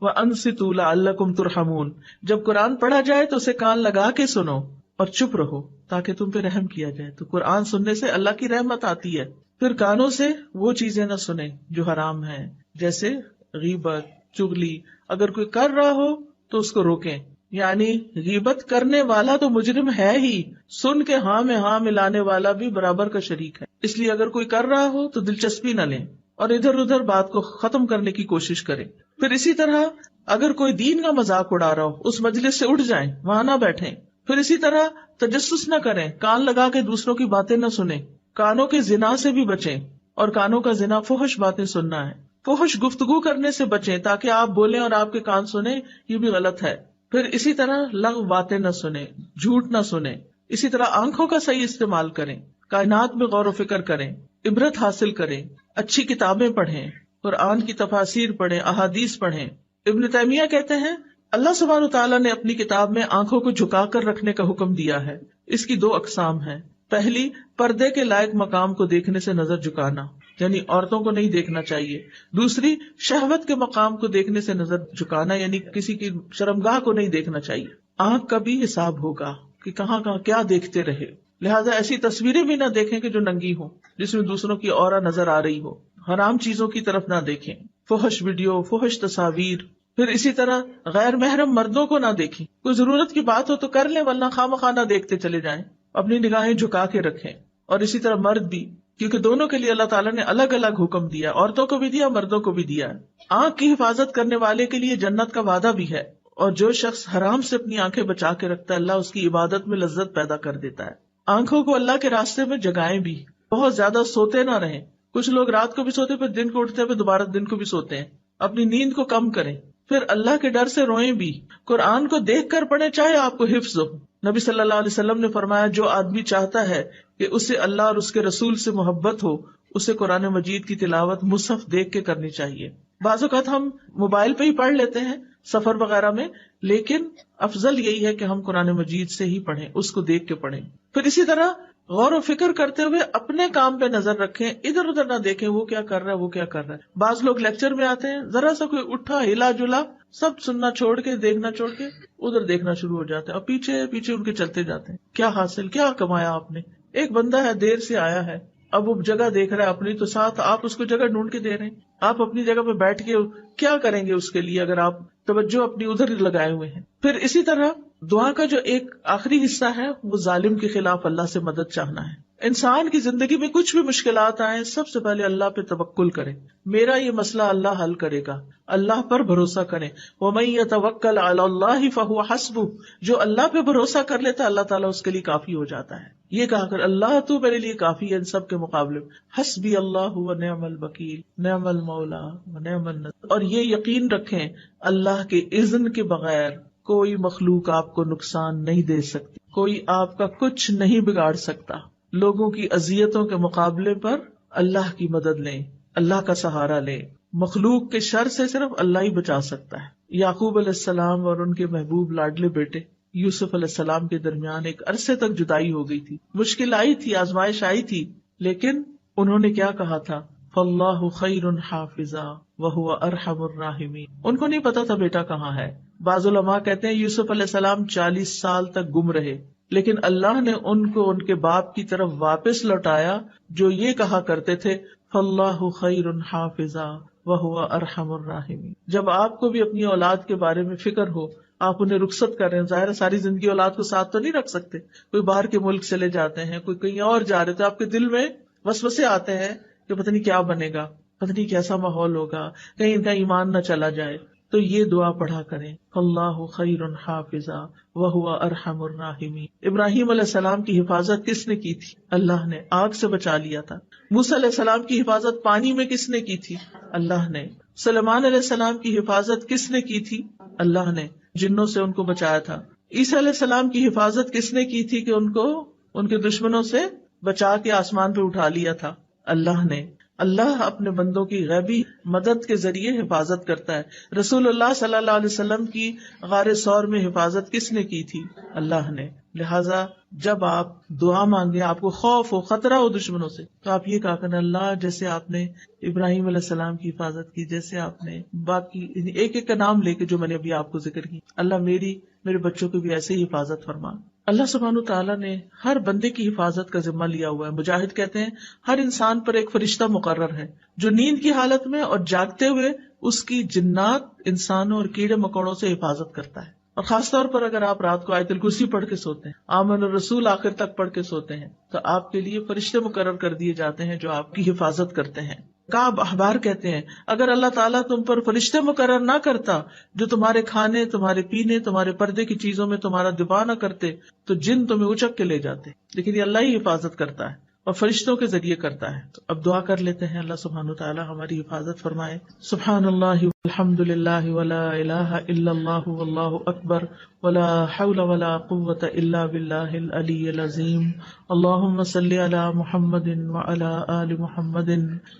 S1: وَأَنصِتُوا لَعَلَّكُمْ تُرْحَمُونَ. جب قرآن پڑھا جائے تو اسے کان لگا کے سنو اور چپ رہو تاکہ تم پہ رحم کیا جائے. تو قرآن سننے سے اللہ کی رحمت آتی ہے. پھر کانوں سے وہ چیزیں نہ سنیں جو حرام ہیں، جیسے غیبت، چغلی. اگر کوئی کر رہا ہو تو اس کو روکیں، یعنی غیبت کرنے والا تو مجرم ہے ہی، سن کے ہاں میں ہاں ملانے والا بھی برابر کا شریک ہے. اس لیے اگر کوئی کر رہا ہو تو دلچسپی نہ لیں اور ادھر ادھر بات کو ختم کرنے کی کوشش کریں. پھر اسی طرح اگر کوئی دین کا مذاق اڑا رہا ہو اس مجلس سے اٹھ جائیں، وہاں نہ بیٹھیں. پھر اسی طرح تجسس نہ کریں، کان لگا کے دوسروں کی باتیں نہ سنیں. کانوں کے زنا سے بھی بچیں، اور کانوں کا زنا فحش باتیں سننا ہے. فحش گفتگو کرنے سے بچیں تاکہ آپ بولیں اور آپ کے کان سنیں، یہ بھی غلط ہے. پھر اسی طرح لغو باتیں نہ سنیں، جھوٹ نہ سنیں. اسی طرح آنکھوں کا صحیح استعمال کریں، کائنات میں غور و فکر کریں، عبرت حاصل کریں، اچھی کتابیں پڑھیں، قرآن کی تفاسیر پڑھیں، احادیث پڑھیں. ابن تیمیہ کہتے ہیں اللہ سبحانہ تعالیٰ نے اپنی کتاب میں آنکھوں کو جھکا کر رکھنے کا حکم دیا ہے. اس کی 2 اقسام ہیں. پہلی، پردے کے لائق مقام کو دیکھنے سے نظر جھکانا، یعنی عورتوں کو نہیں دیکھنا چاہیے. دوسری، شہوت کے مقام کو دیکھنے سے نظر جھکانا، یعنی کسی کی شرمگاہ کو نہیں دیکھنا چاہیے. آنکھ کا بھی حساب ہوگا کہ کہاں کہاں کیا دیکھتے رہے. لہٰذا ایسی تصویریں بھی نہ دیکھیں کہ جو ننگی ہوں، جس میں دوسروں کی عورہ نظر آ رہی ہو. حرام چیزوں کی طرف نہ دیکھیں، فحش ویڈیو، فحش تصاویر. پھر اسی طرح غیر محرم مردوں کو نہ دیکھیں. کوئی ضرورت کی بات ہو تو کر لیں، ورنہ خواہ نہ دیکھتے چلے جائیں. اپنی نگاہیں جھکا کے رکھیں. اور اسی طرح مرد بھی، کیونکہ دونوں کے لیے اللہ تعالیٰ نے الگ الگ حکم دیا، عورتوں کو بھی دیا، مردوں کو بھی دیا. آنکھ کی حفاظت کرنے والے کے لیے جنت کا وعدہ بھی ہے، اور جو شخص حرام سے اپنی آنکھیں بچا کے رکھتا ہے اللہ اس کی عبادت میں لذت پیدا کر دیتا ہے. آنکھوں کو اللہ کے راستے میں جگائیں بھی، بہت زیادہ سوتے نہ رہیں. کچھ لوگ رات کو بھی سوتے پھر دن کو اٹھتے پھر دوبارہ دن کو بھی سوتے ہیں. اپنی نیند کو کم کریں. پھر اللہ کے ڈر سے روئیں بھی. قرآن کو دیکھ کر پڑھیں چاہے آپ کو حفظ ہو. نبی صلی اللہ علیہ وسلم نے فرمایا جو آدمی چاہتا ہے کہ اسے اللہ اور اس کے رسول سے محبت ہو، اسے قرآن مجید کی تلاوت مصحف دیکھ کے کرنی چاہیے. بعض اوقات ہم موبائل پہ ہی پڑھ لیتے ہیں سفر وغیرہ میں، لیکن افضل یہی ہے کہ ہم قرآن مجید سے ہی پڑھیں، اس کو دیکھ کے پڑھیں. پھر اسی طرح غور و فکر کرتے ہوئے اپنے کام پہ نظر رکھیں، ادھر ادھر نہ دیکھیں وہ کیا کر رہا ہے وہ کیا کر رہا ہے. بعض لوگ لیکچر میں آتے ہیں، ذرا سا کوئی اٹھا ہلا جلا سب سننا چھوڑ کے، دیکھنا چھوڑ کے ادھر دیکھنا شروع ہو جاتے ہیں اور پیچھے پیچھے ان کے چلتے جاتے ہیں. کیا حاصل، کیا کمایا آپ نے؟ ایک بندہ ہے دیر سے آیا ہے، اب وہ جگہ دیکھ رہا ہے اپنی، تو ساتھ آپ اس کو جگہ ڈھونڈ کے دے رہے ہیں. آپ اپنی جگہ پہ بیٹھ کے کیا کریں گے اس کے لیے اگر آپ توجہ اپنی ادھر لگائے ہوئے ہیں. پھر اسی طرح دعا کا جو ایک آخری حصہ ہے وہ ظالم کے خلاف اللہ سے مدد چاہنا ہے. انسان کی زندگی میں کچھ بھی مشکلات آئیں، سب سے پہلے اللہ پہ توکل کریں. میرا یہ مسئلہ اللہ حل کرے گا، اللہ پر بھروسہ کریں. وَمَن يَتَوَكَّلْ عَلَى اللَّهِ فَهُوَ حَسْبُهُ، جو اللہ پہ بھروسہ کر لیتا ہے اللہ تعالیٰ اس کے لیے کافی ہو جاتا ہے. یہ کہا کر اللہ تو میرے لیے کافی ہے ان سب کے مقابلے میں. حسبی اللہ ونعم الوکیل نعم المولا ونعم النصیر. اور یہ یقین رکھیں اللہ کے اذن کے بغیر کوئی مخلوق آپ کو نقصان نہیں دے سکتی، کوئی آپ کا کچھ نہیں بگاڑ سکتا. لوگوں کی اذیتوں کے مقابلے پر اللہ کی مدد لیں، اللہ کا سہارا لیں. مخلوق کے شر سے صرف اللہ ہی بچا سکتا ہے. یعقوب علیہ السلام اور ان کے محبوب لاڈلے بیٹے یوسف علیہ السلام کے درمیان ایک عرصے تک جدائی ہو گئی تھی، مشکل آئی تھی، آزمائش آئی تھی، لیکن انہوں نے کیا کہا تھا؟ فاللہ خیر حافظا وہو ارحم الراحمین. ان کو نہیں پتا تھا بیٹا کہاں ہے. بعض علماء کہتے ہیں یوسف علیہ السلام 40 سال تک گم رہے، لیکن اللہ نے ان کو ان کے باپ کی طرف واپس لوٹایا جو یہ کہا کرتے تھے فاللہ خیر حافظا وہو ارحم الراحمین. جب آپ کو بھی اپنی اولاد کے بارے میں فکر ہو، آپ انہیں رخصت کر رہے ہیں، ظاہر ہے ساری زندگی اولاد کو ساتھ تو نہیں رکھ سکتے، کوئی باہر کے ملک چلے جاتے ہیں، کوئی کہیں اور جا رہے، تو آپ کے دل میں وسوسے آتے ہیں کہ پتہ نہیں کیا بنے گا، پتہ نہیں کیسا ماحول ہوگا، کہیں ان کا ایمان نہ چلا جائے. تو یہ دعا پڑھا کریں اللہ خیر حافظا وہو ارحم الراحمین. ابراہیم علیہ السلام کی حفاظت کس نے کی تھی؟ اللہ نے. آگ سے بچا لیا تھا. موسیٰ علیہ السلام کی حفاظت پانی میں کس نے کی تھی؟ اللہ نے. سلیمان علیہ السلام کی حفاظت کس نے کی تھی؟ اللہ نے. جنوں سے ان کو بچایا تھا. عیسیٰ علیہ السلام کی حفاظت کس نے کی تھی کہ ان کو ان کے دشمنوں سے بچا کے آسمان پہ اٹھا لیا تھا؟ اللہ نے. اللہ اپنے بندوں کی غیبی مدد کے ذریعے حفاظت کرتا ہے. رسول اللہ صلی اللہ علیہ وسلم کی غار ثور میں حفاظت کس نے کی تھی؟ اللہ نے. لہٰذا جب آپ دعا مانگے، آپ کو خوف ہو، خطرہ ہو دشمنوں سے، تو آپ یہ کہا کرنا اللہ جیسے آپ نے ابراہیم علیہ السلام کی حفاظت کی، جیسے آپ نے باقی ایک ایک کا نام لے کے جو میں نے ابھی آپ کو ذکر کی، اللہ میرے بچوں کی بھی ایسے ہی حفاظت فرما. اللہ سبحانہ تعالیٰ نے ہر بندے کی حفاظت کا ذمہ لیا ہوا ہے. مجاہد کہتے ہیں ہر انسان پر ایک فرشتہ مقرر ہے جو نیند کی حالت میں اور جاگتے ہوئے اس کی جنات، انسانوں اور کیڑے مکوڑوں سے حفاظت کرتا ہے. اور خاص طور پر اگر آپ رات کو آیت الکرسی پڑھ کے سوتے ہیں، آمن الرسول آخر تک پڑھ کے سوتے ہیں، تو آپ کے لیے فرشتے مقرر کر دیے جاتے ہیں جو آپ کی حفاظت کرتے ہیں۔ کعب احبار کہتے ہیں اگر اللہ تعالیٰ تم پر فرشتے مقرر نہ کرتا جو تمہارے کھانے، تمہارے پینے، تمہارے پردے کی چیزوں میں تمہارا دفاع نہ کرتے تو جن تمہیں اچک کے لے جاتے، لیکن یہ اللہ ہی حفاظت کرتا ہے اور فرشتوں کے ذریعے کرتا ہے۔ تو اب دعا کر لیتے ہیں، اللہ سبحانہ وتعالی ہماری حفاظت فرمائے۔ سبحان اللہ والحمد للہ ولا الہ الا اللہ واللہ اکبر ولا حول ولا قوة الا باللہ العلی العظیم۔ اللہم صل علی محمد وعلی آل محمد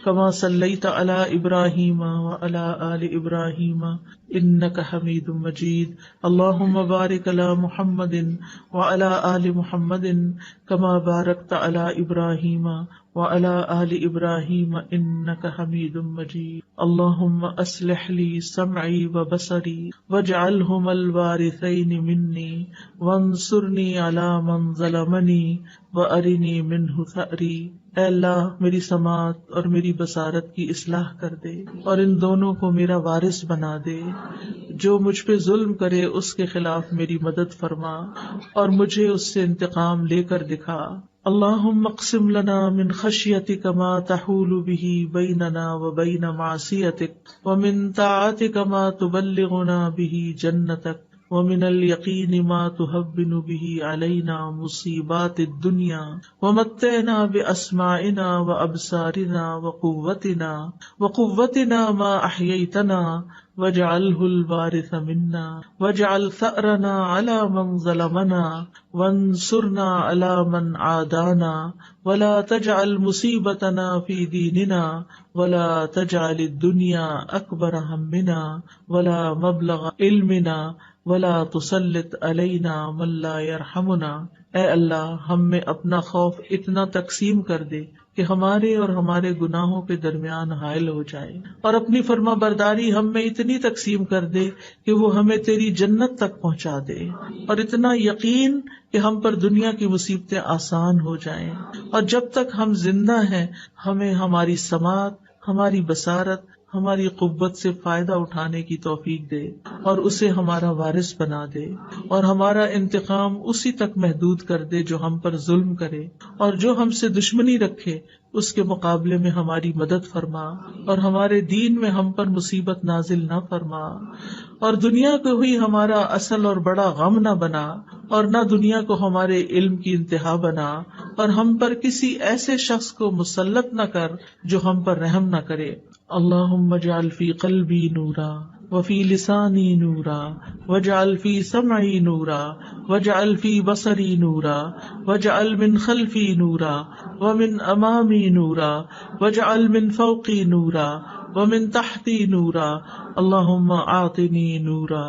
S1: کما صلیت علی ابراہیم وعلی آل ابراہیم انک حمید مجید۔ اللہم بارک علی محمد وعلی آل محمد کما بارکت علی ابراہیم وعلی آل ابراہیم انک حمید مجید۔ اللہم اصلح لی سمعی وبصری واجعلہما الوارثین منی وانصرنی علی من ظلمنی وارنی منہ ثأری۔ اے اللہ میری سماعت اور میری بصارت کی اصلاح کر دے اور ان دونوں کو میرا وارث بنا دے، جو مجھ پہ ظلم کرے اس کے خلاف میری مدد فرما اور مجھے اس سے انتقام لے کر دکھا۔ اللہم اقسم لنا من خشیتک ما تحول به بیننا وبین معصیتک ومن طاعتک ما تبلغنا به جنتک ومن الیقین ما تهون به علینا مصیبات الدنیا ومتعنا باسماعنا وابصارنا وقوتنا ما احییتنا واجعلہ الوارث منا واجعل ثأرنا علی من ظلمنا وانصرنا علی من عادانا ولا تجعل مصیبتنا فی دیننا ولا تجعل الدنیا اکبر ہمنا ولا مبلغ علمنا ولا تسلط علینا من لا یرحمنا۔ اے اللہ ہم میں اپنا خوف اتنا تقسیم کر دے کہ ہمارے اور ہمارے گناہوں کے درمیان حائل ہو جائے، اور اپنی فرما برداری ہم میں اتنی تقسیم کر دے کہ وہ ہمیں تیری جنت تک پہنچا دے، اور اتنا یقین کہ ہم پر دنیا کی مصیبتیں آسان ہو جائیں، اور جب تک ہم زندہ ہیں ہمیں ہماری سماعت، ہماری بصارت، ہماری قوت سے فائدہ اٹھانے کی توفیق دے اور اسے ہمارا وارث بنا دے، اور ہمارا انتقام اسی تک محدود کر دے جو ہم پر ظلم کرے، اور جو ہم سے دشمنی رکھے اس کے مقابلے میں ہماری مدد فرما، اور ہمارے دین میں ہم پر مصیبت نازل نہ فرما، اور دنیا کو ہی ہمارا اصل اور بڑا غم نہ بنا، اور نہ دنیا کو ہمارے علم کی انتہا بنا، اور ہم پر کسی ایسے شخص کو مسلط نہ کر جو ہم پر رحم نہ کرے۔ اللہم اجعل فی قلبی نورا وفی لسانی نورا واجعل فی سمعی نورا واجعل فی بصری نورا واجعل من خلفی نورا ومن امامی نورا واجعل من فوقی نورا ومن تحتی نورا اللہم اعطنی نورا۔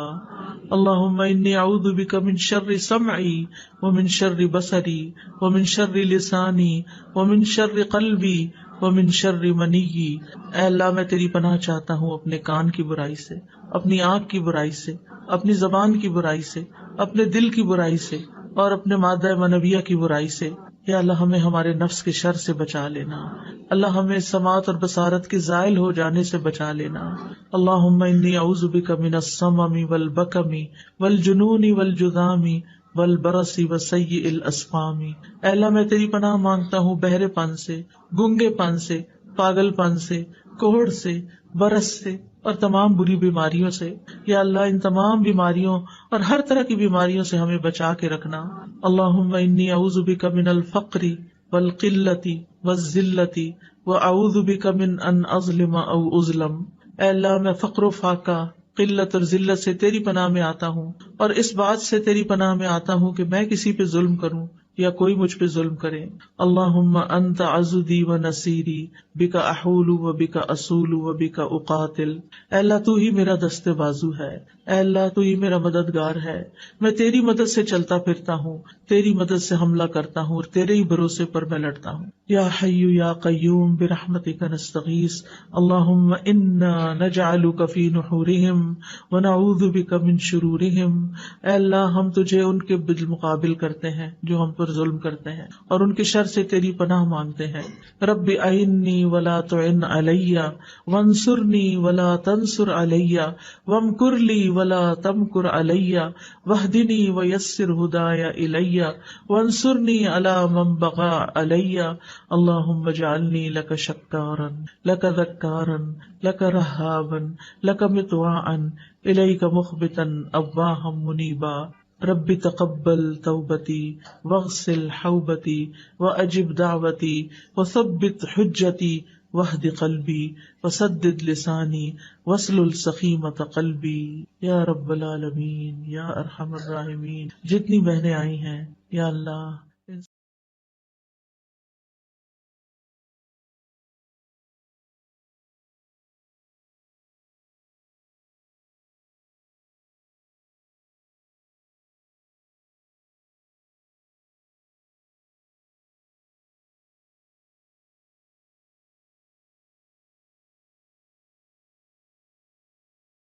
S1: اللہم انی اعوذ بک من شر سمعی ومن شر بصری ومن شر لسانی ومن شر قلبی ومن شر منی۔ اے اللہ میں تیری پناہ چاہتا ہوں اپنے کان کی برائی سے، اپنی آنکھ کی برائی سے، اپنی زبان کی برائی سے، اپنے دل کی برائی سے، اور اپنے مادہ منویہ کی برائی سے۔ یا اللہ ہمیں ہمارے نفس کے شر سے بچا لینا، اللہ ہمیں سماعت اور بصارت کے زائل ہو جانے سے بچا لینا۔ اللہم انی اعوذ بک من السمم والبکم والجنون والجذام والبرص وسیء الاسقام۔ اے اللہ میں تیری پناہ مانگتا ہوں بہرے پن سے، گنگے پن سے، پاگل پن سے، کوڑھ سے، برس سے، اور تمام بری بیماریوں سے۔ یا اللہ ان تمام بیماریوں اور ہر طرح کی بیماریوں سے ہمیں بچا کے رکھنا۔ اللہم انی اعوذ بک من الفقر والقلۃ والذلۃ واعوذ بک من ان اظلم او اظلم۔ اے اللہ میں فقر و فاقہ، قلت اور ذلت سے تیری پناہ میں آتا ہوں، اور اس بات سے تیری پناہ میں آتا ہوں کہ میں کسی پہ ظلم کروں یا کوئی مجھ پہ ظلم کرے۔ اللہم انت عضدی و نصیری بک احول و بک اصول و بک اقاتل۔ اے اللہ تو ہی میرا دست بازو ہے، اے اللہ تو ہی میرا مددگار ہے، میں تیری مدد سے چلتا پھرتا ہوں، تیری مدد سے حملہ کرتا ہوں، اور تیرے ہی بھروسے پر میں لڑتا ہوں۔ یا حی یا قیوم برحمتک نستغیث اللہم انا نجعلک فی نحورہم ونعوذ بک من شرورہم۔ اے اللہ ہم تجھے ان کے بالمقابل کرتے ہیں جو ہم پر ظلم کرتے ہیں، اور ان کے شر سے تیری پناہ مانگتے ہیں۔ رب اعنی ولا تعن علی وانصرنی ولا تنصر علی وامکر لی ولا تمكر علي واهدني ويسر هداي إلي وانصرني على من بغى علي اللهم اجعلني لك شكارا لك ذكارا لك رهابا لك مطواعا إليك مخبتا أواها منيبا رب تقبل توبتي واغسل حوبتي وأجب دعوتي وثبت حجتي واہد قلبی وسدد لسانی واسلل سخیمۃ قلبی یا رب العالمین یا ارحم الراحمین۔ جتنی بہنیں آئی ہیں یا اللہ